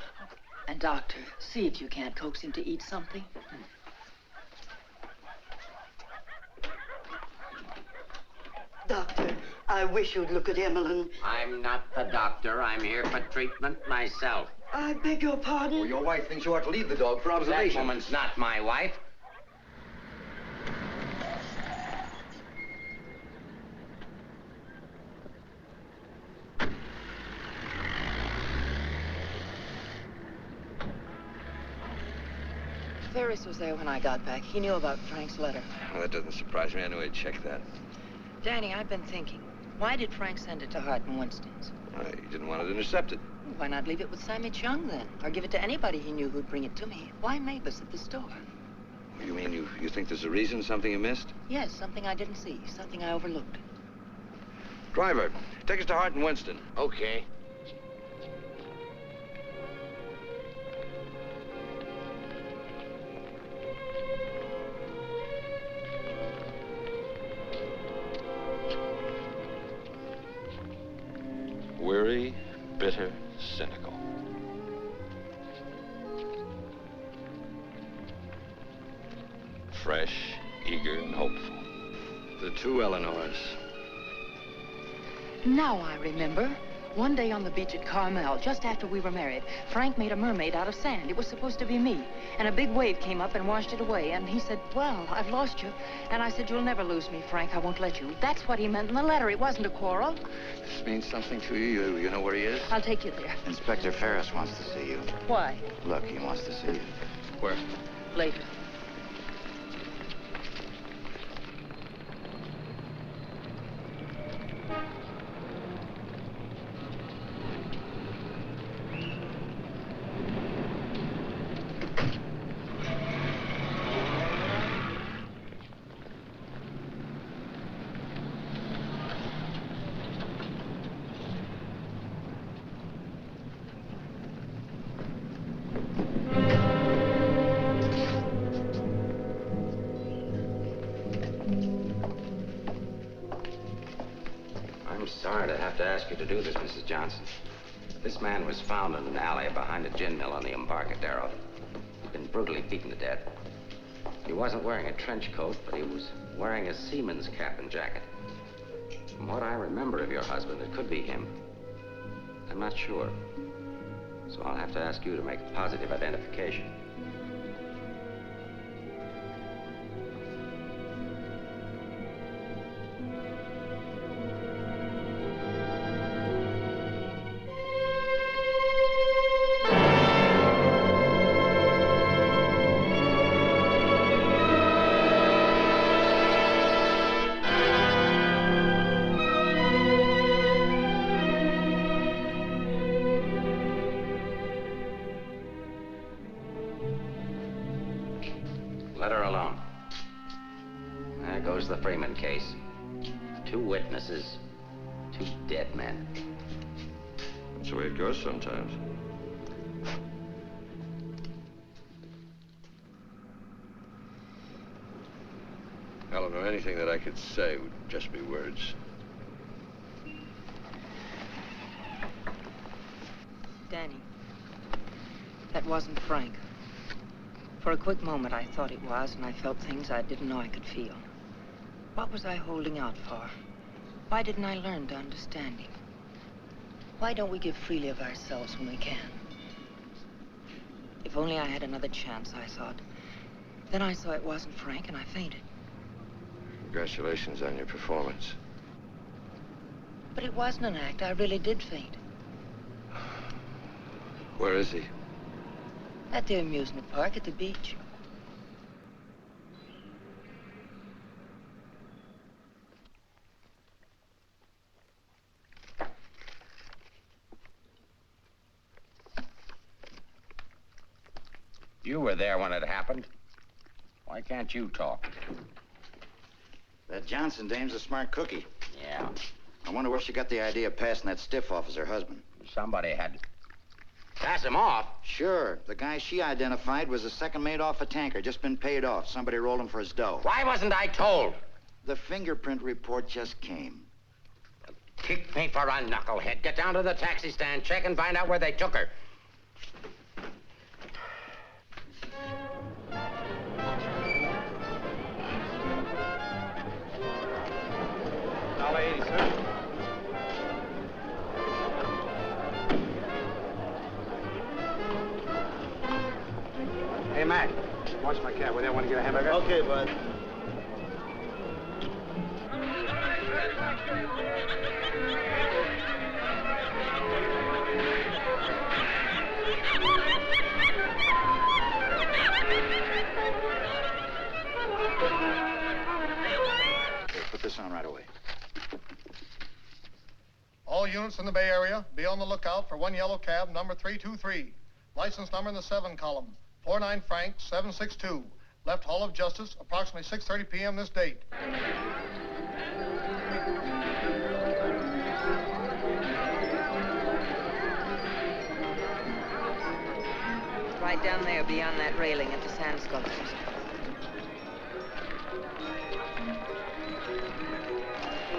And, Doctor, see if you can't coax him to eat something. Doctor, I wish you'd look at Emmeline. I'm not the doctor. I'm here for treatment myself. I beg your pardon? Well, your wife thinks you ought to leave the dog for observation. That woman's not my wife. Ferris was there when I got back. He knew about Frank's letter. Well, that doesn't surprise me. I knew he'd check that. Danny, I've been thinking. Why did Frank send it to Hart and Winston's? He didn't want it intercepted. Why not leave it with Sammy Chung, then? Or give it to anybody he knew who'd bring it to me? Why Mavis at the store? You mean you think there's a reason, something you missed? Yes, something I didn't see, something I overlooked. Driver, take us to Hart and Winston. Okay. Weary, bitter, cynical. Fresh, eager, and hopeful. The two Eleanors. Now I remember. One day on the beach at Carmel, just after we were married, Frank made a mermaid out of sand. It was supposed to be me. And a big wave came up and washed it away. And he said, well, I've lost you. And I said, you'll never lose me, Frank. I won't let you. That's what he meant in the letter. It wasn't a quarrel. This means something to you. You know where he is? I'll take you there. Inspector Ferris wants to see you. Why? Look, he wants to see you. Where? Later. I'm sorry to have to ask you to do this, Mrs. Johnson. This man was found in an alley behind a gin mill on the Embarcadero. He'd been brutally beaten to death. He wasn't wearing a trench coat, but he was wearing a seaman's cap and jacket. From what I remember of your husband, it could be him. I'm not sure. So I'll have to ask you to make a positive identification. Let her alone. There goes the Freeman case. 2 witnesses, 2 dead men. That's the way it goes sometimes. Eleanor, anything that I could say would just be words. Danny, that wasn't Frank. For a quick moment, I thought it was, and I felt things I didn't know I could feel. What was I holding out for? Why didn't I learn to understand him? Why don't we give freely of ourselves when we can? If only I had another chance, I thought. Then I saw it wasn't Frank, and I fainted. Congratulations on your performance. But it wasn't an act. I really did faint. Where is he? At the amusement park at the beach. You were there when it happened. Why can't you talk? That Johnson dame's a smart cookie. Yeah. I wonder where she got the idea of passing that stiff off as her husband. Somebody had to pass him off. Sure. The guy she identified was a second mate off a tanker, just been paid off. Somebody rolled him for his dough. Why wasn't I told? The fingerprint report just came. Kick me for a knucklehead. Get down to the taxi stand, check and find out where they took her. $1.80, sir. Hey, Mac, watch my cab. Will you want to get a hamburger? Okay, bud. Okay, put this on right away. All units in the Bay Area, be on the lookout for one yellow cab, number 323. License number in the 7 column, 49 Frank 762. Left Hall of Justice, approximately 6:30 p.m. this date. Right down there beyond that railing at the sand sculptures.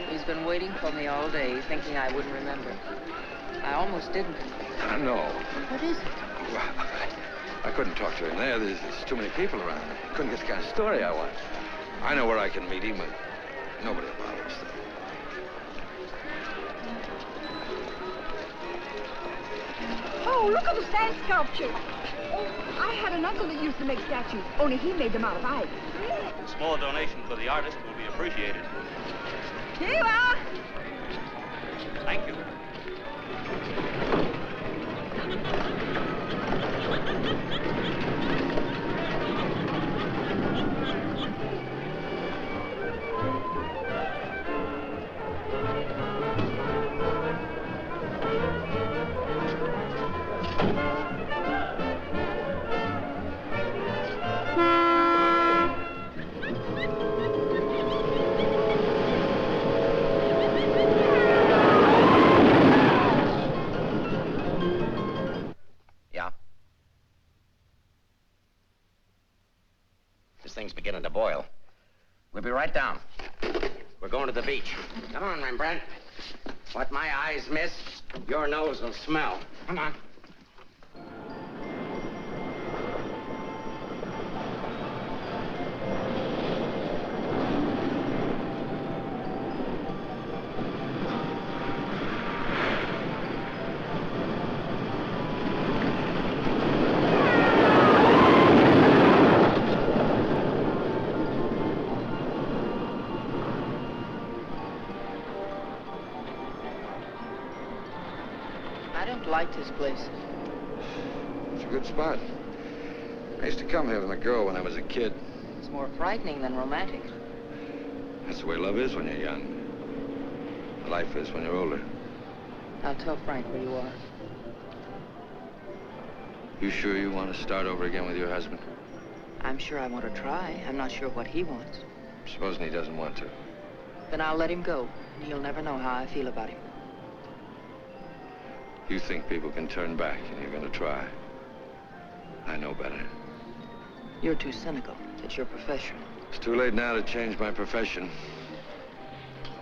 He's been waiting for me all day, thinking I wouldn't remember. I almost didn't. I know. What is it? Well, I couldn't talk to him there. There's too many people around. I couldn't get the kind of story I want. I know where I can meet him, but nobody will bother us. Oh, look at the sand sculpture. Oh, I had an uncle that used to make statues, only he made them out of ice. A small donation for the artist will be appreciated. Here you are. Thank you. Thing's beginning to boil. We'll be right down. We're going to the beach. Come on, Rembrandt. What my eyes miss, your nose will smell. Come on. This place. It's a good spot. I used to come here with my girl when I was a kid. It's more frightening than romantic. That's the way love is when you're young. Life is when you're older. I'll tell Frank where you are. You sure you want to start over again with your husband? I'm sure I want to try. I'm not sure what he wants. Supposing he doesn't want to. Then I'll let him go. He'll never know how I feel about him. You think people can turn back, and you're going to try. I know better. You're too cynical. It's your profession. It's too late now to change my profession.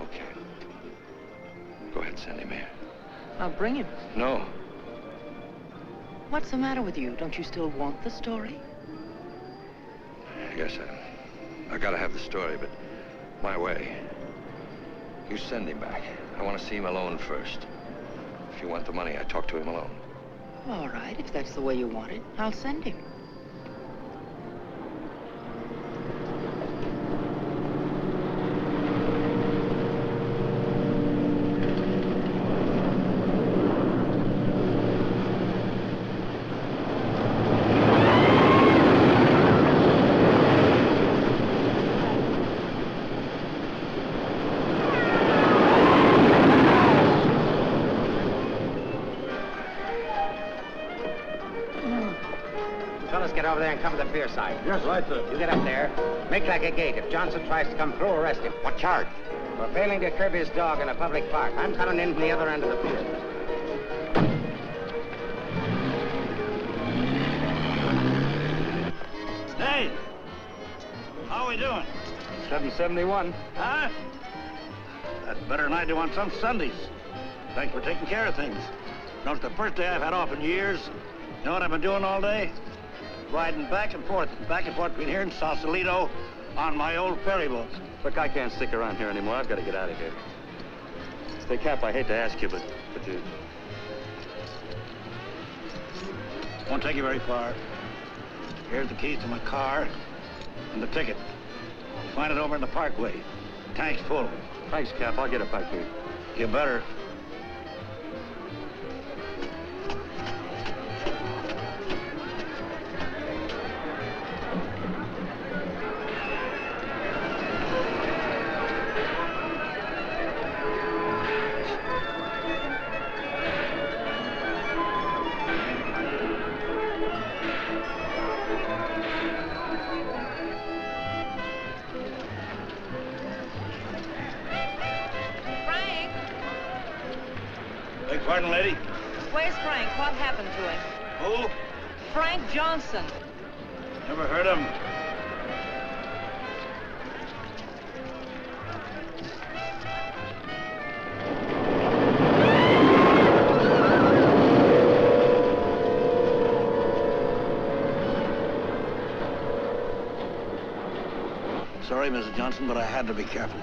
Okay. Go ahead, send him here. I'll bring him. No. What's the matter with you? Don't you still want the story? Yes, I gotta have the story, but my way. You send him back. I want to see him alone first. If you want the money, I talk to him alone. All right, if that's the way you want it, I'll send him. Legget over there and cover the pier side. Yes, right, sir. You get up there. Make like a gate. If Johnson tries to come through, arrest him. What charge? For failing to curb his dog in a public park. I'm coming in from the other end of the pier. Hey! How are we doing? 771. Huh? That's better than I do on some Sundays. Thanks for taking care of things. You know, it's the first day I've had off in years. You know what I've been doing all day? Riding back and forth between here and Sausalito on my old ferry boat. Look, I can't stick around here anymore. I've got to get out of here. Say, Cap, I hate to ask you, but you... Won't take you very far. Here's the keys to my car and the ticket. Find it over in the parkway. Tank's full. Thanks, Cap. I'll get it back to you. You better. Pardon, lady? Where's Frank? What happened to him? Who? Frank Johnson. Never heard of him. Sorry, Mrs. Johnson, but I had to be careful.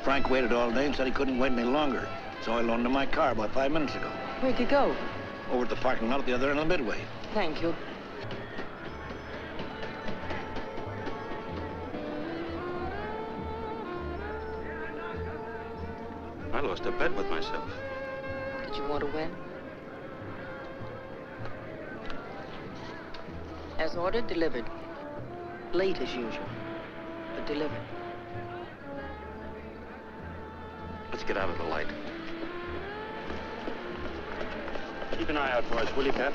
Frank waited all day and said he couldn't wait any longer. So I loaned him my car about 5 minutes ago. Where'd you go? Over at the parking lot at the other end of the Midway. Thank you. I lost a bet with myself. Did you want to win? As ordered, delivered. Late as usual, but delivered. Let's get out of the light. Keep an eye out for us, will you, Cap?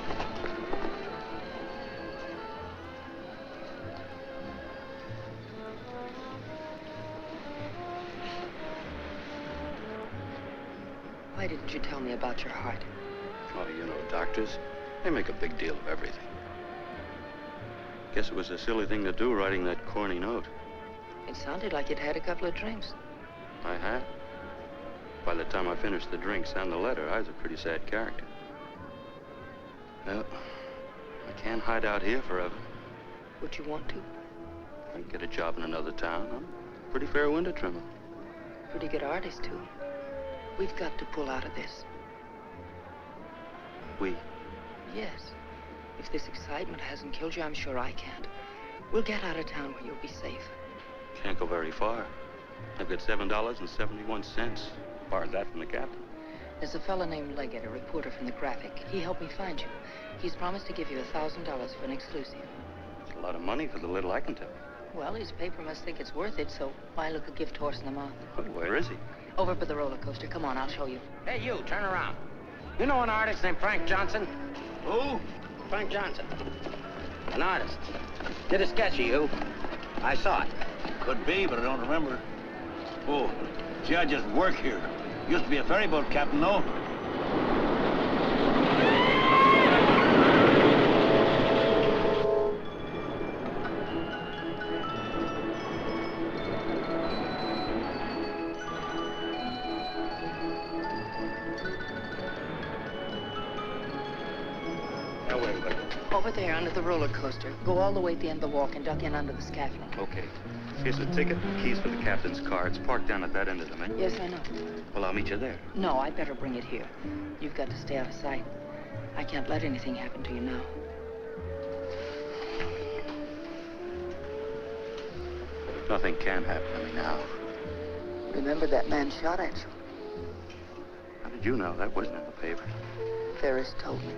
Why didn't you tell me about your heart? Oh, you know, doctors, they make a big deal of everything. Guess it was a silly thing to do, writing that corny note. It sounded like you'd had a couple of drinks. I had. By the time I finished the drinks and the letter, I was a pretty sad character. Well, I can't hide out here forever. Would you want to? I can get a job in another town. I'm a pretty fair window trimmer. Pretty good artist, too. We've got to pull out of this. We? Yes. If this excitement hasn't killed you, I'm sure I can't. We'll get out of town where you'll be safe. Can't go very far. I've got $7.71. Borrowed that from the captain. There's a fellow named Legget, a reporter from the Graphic. He helped me find you. He's promised to give you $1,000 for an exclusive. It's a lot of money for the little I can tell. Well, his paper must think it's worth it, so why look a gift horse in the mouth? But where is he? Over by the roller coaster. Come on, I'll show you. Hey, you, turn around. You know an artist named Frank Johnson? Who? Frank Johnson. An artist. Did a sketch of you. I saw it. Could be, but I don't remember. Oh, gee, I just work here. Used to be a ferry boat captain, though. Now, wait. Over there, under the roller coaster. Go all the way at the end of the walk and duck in under the scaffolding. Okay. Here's the ticket, keys for the captain's car. It's parked down at that end of the menu. Yes, I know. Well, I'll meet you there. No, I'd better bring it here. You've got to stay out of sight. I can't let anything happen to you now. Nothing can happen to me now. Remember that man shot at you? How did you know? That wasn't in the paper. Ferris told me.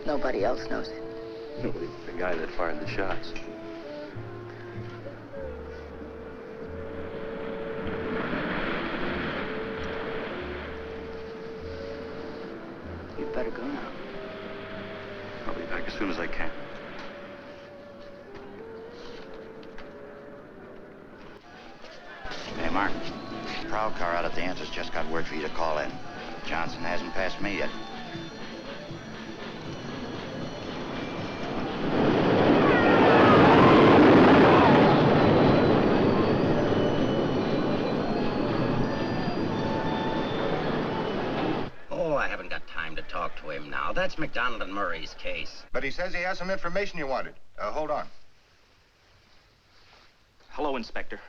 Nobody else knows it. Nobody. The guy that fired the shots. You'd better go now. I'll be back as soon as I can. Mark, the prowl car out at the entrance just got word for you to call in. Johnson hasn't passed me yet. Oh, I haven't got time to talk to him now. That's McDonald and Murray's case. But he says he has some information you wanted. Hold on. Hello, Inspector.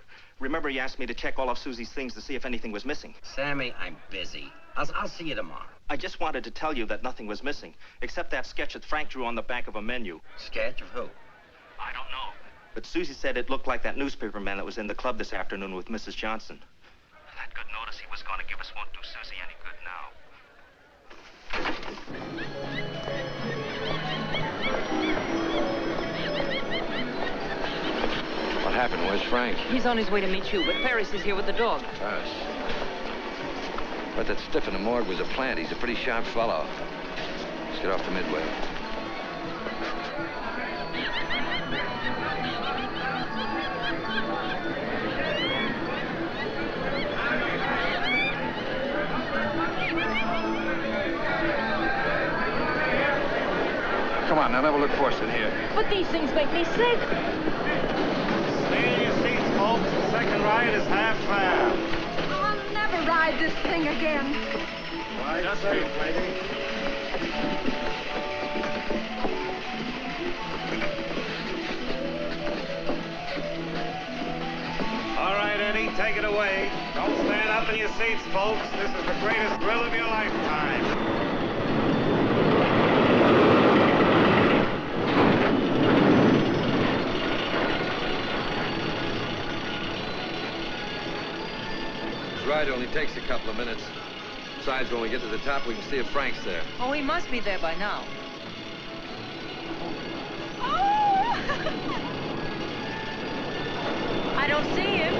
Remember you asked me to check all of Susie's things to see if anything was missing? Sammy, I'm busy. I'll see you tomorrow. I just wanted to tell you that nothing was missing, except that sketch that Frank drew on the back of a menu. Sketch of who? I don't know. But Susie said it looked like that newspaper man that was in the club this afternoon with Mrs. Johnson. That good notice he was going to give us won't do Susie any good now. What happened? Where's Frank? He's on his way to meet you, but Ferris is here with the dog. Ferris. But that stiff in the morgue was a plant. He's a pretty sharp fellow. Let's get off to Midway. Come on, now never look forced in here. But these things make me sick. Stay in your seats, folks. The second ride is half fare. I'll never ride this thing again. Right, just safe, lady. All right, Eddie, take it away. Don't stand up in your seats, folks. This is the greatest thrill of your lifetime. Ride only takes a couple of minutes. Besides, when we get to the top, we can see if Frank's there. Oh, he must be there by now. I don't see him.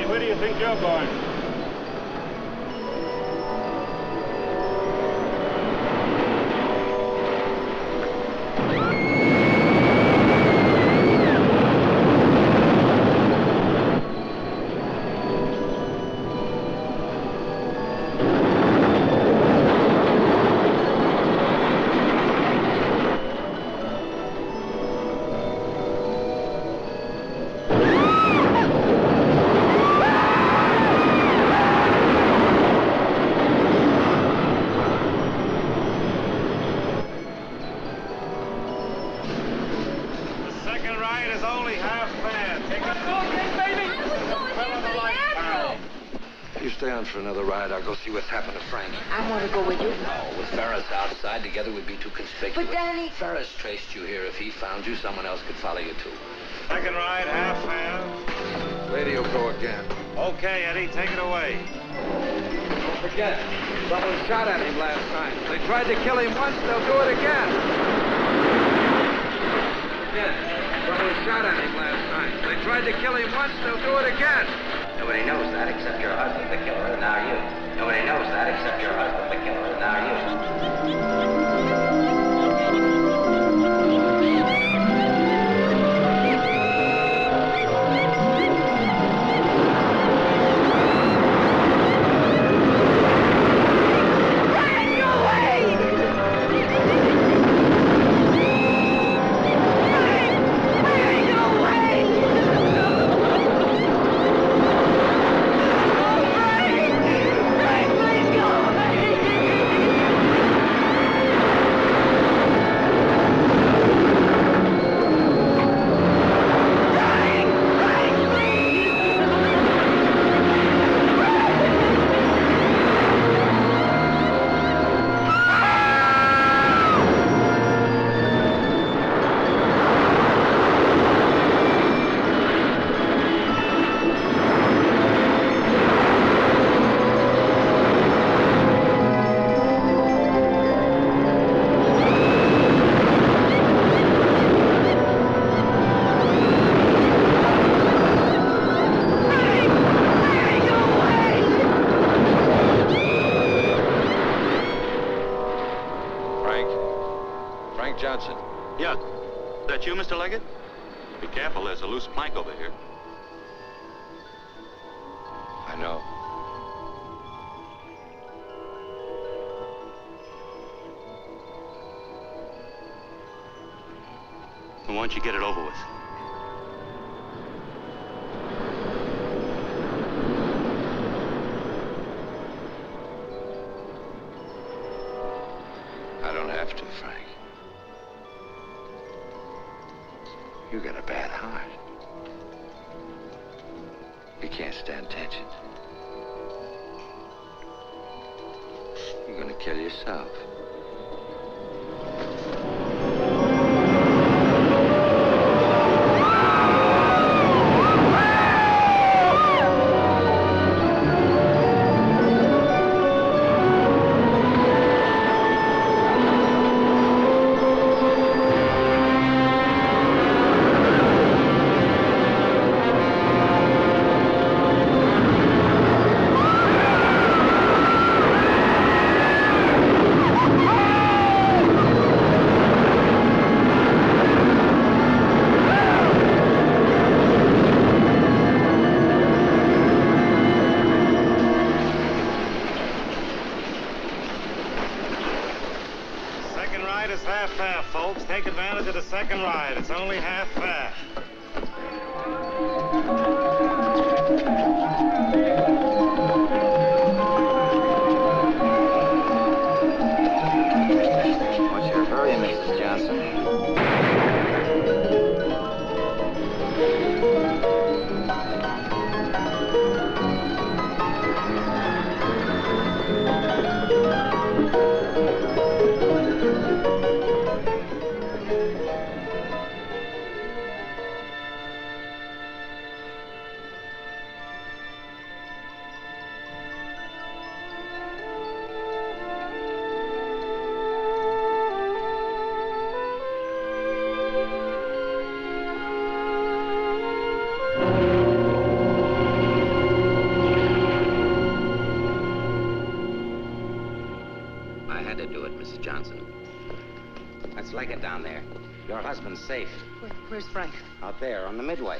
Where do you think you're going? For another ride, I'll go see what's happened to Frank. I want to go with you. No, with Ferris outside, together we'd be too conspicuous. But, Danny... Ferris traced you here. If he found you, someone else could follow you, too. Second ride, half fare. Lady will go again. Okay, Eddie, take it away. Don't forget, someone shot at him last night. They tried to kill him once, they'll do it again. Again, someone shot at him last night. They tried to kill him once, they'll do it again. Nobody knows that except your husband, the killer, and now you. Nobody knows that except your husband, the killer, and now you. That you, Mr. Legget? Be careful, there's a loose plank over here. I know. Well, why don't you get it over with? I don't have to, Frank. You got a bad heart. You can't stand tension. You're gonna kill yourself. Take advantage of the second ride. It's only half fare. What's your hurry, Mrs. Johnson? Let's leg it down there. Your husband's safe. Where's Frank? Out there on the midway.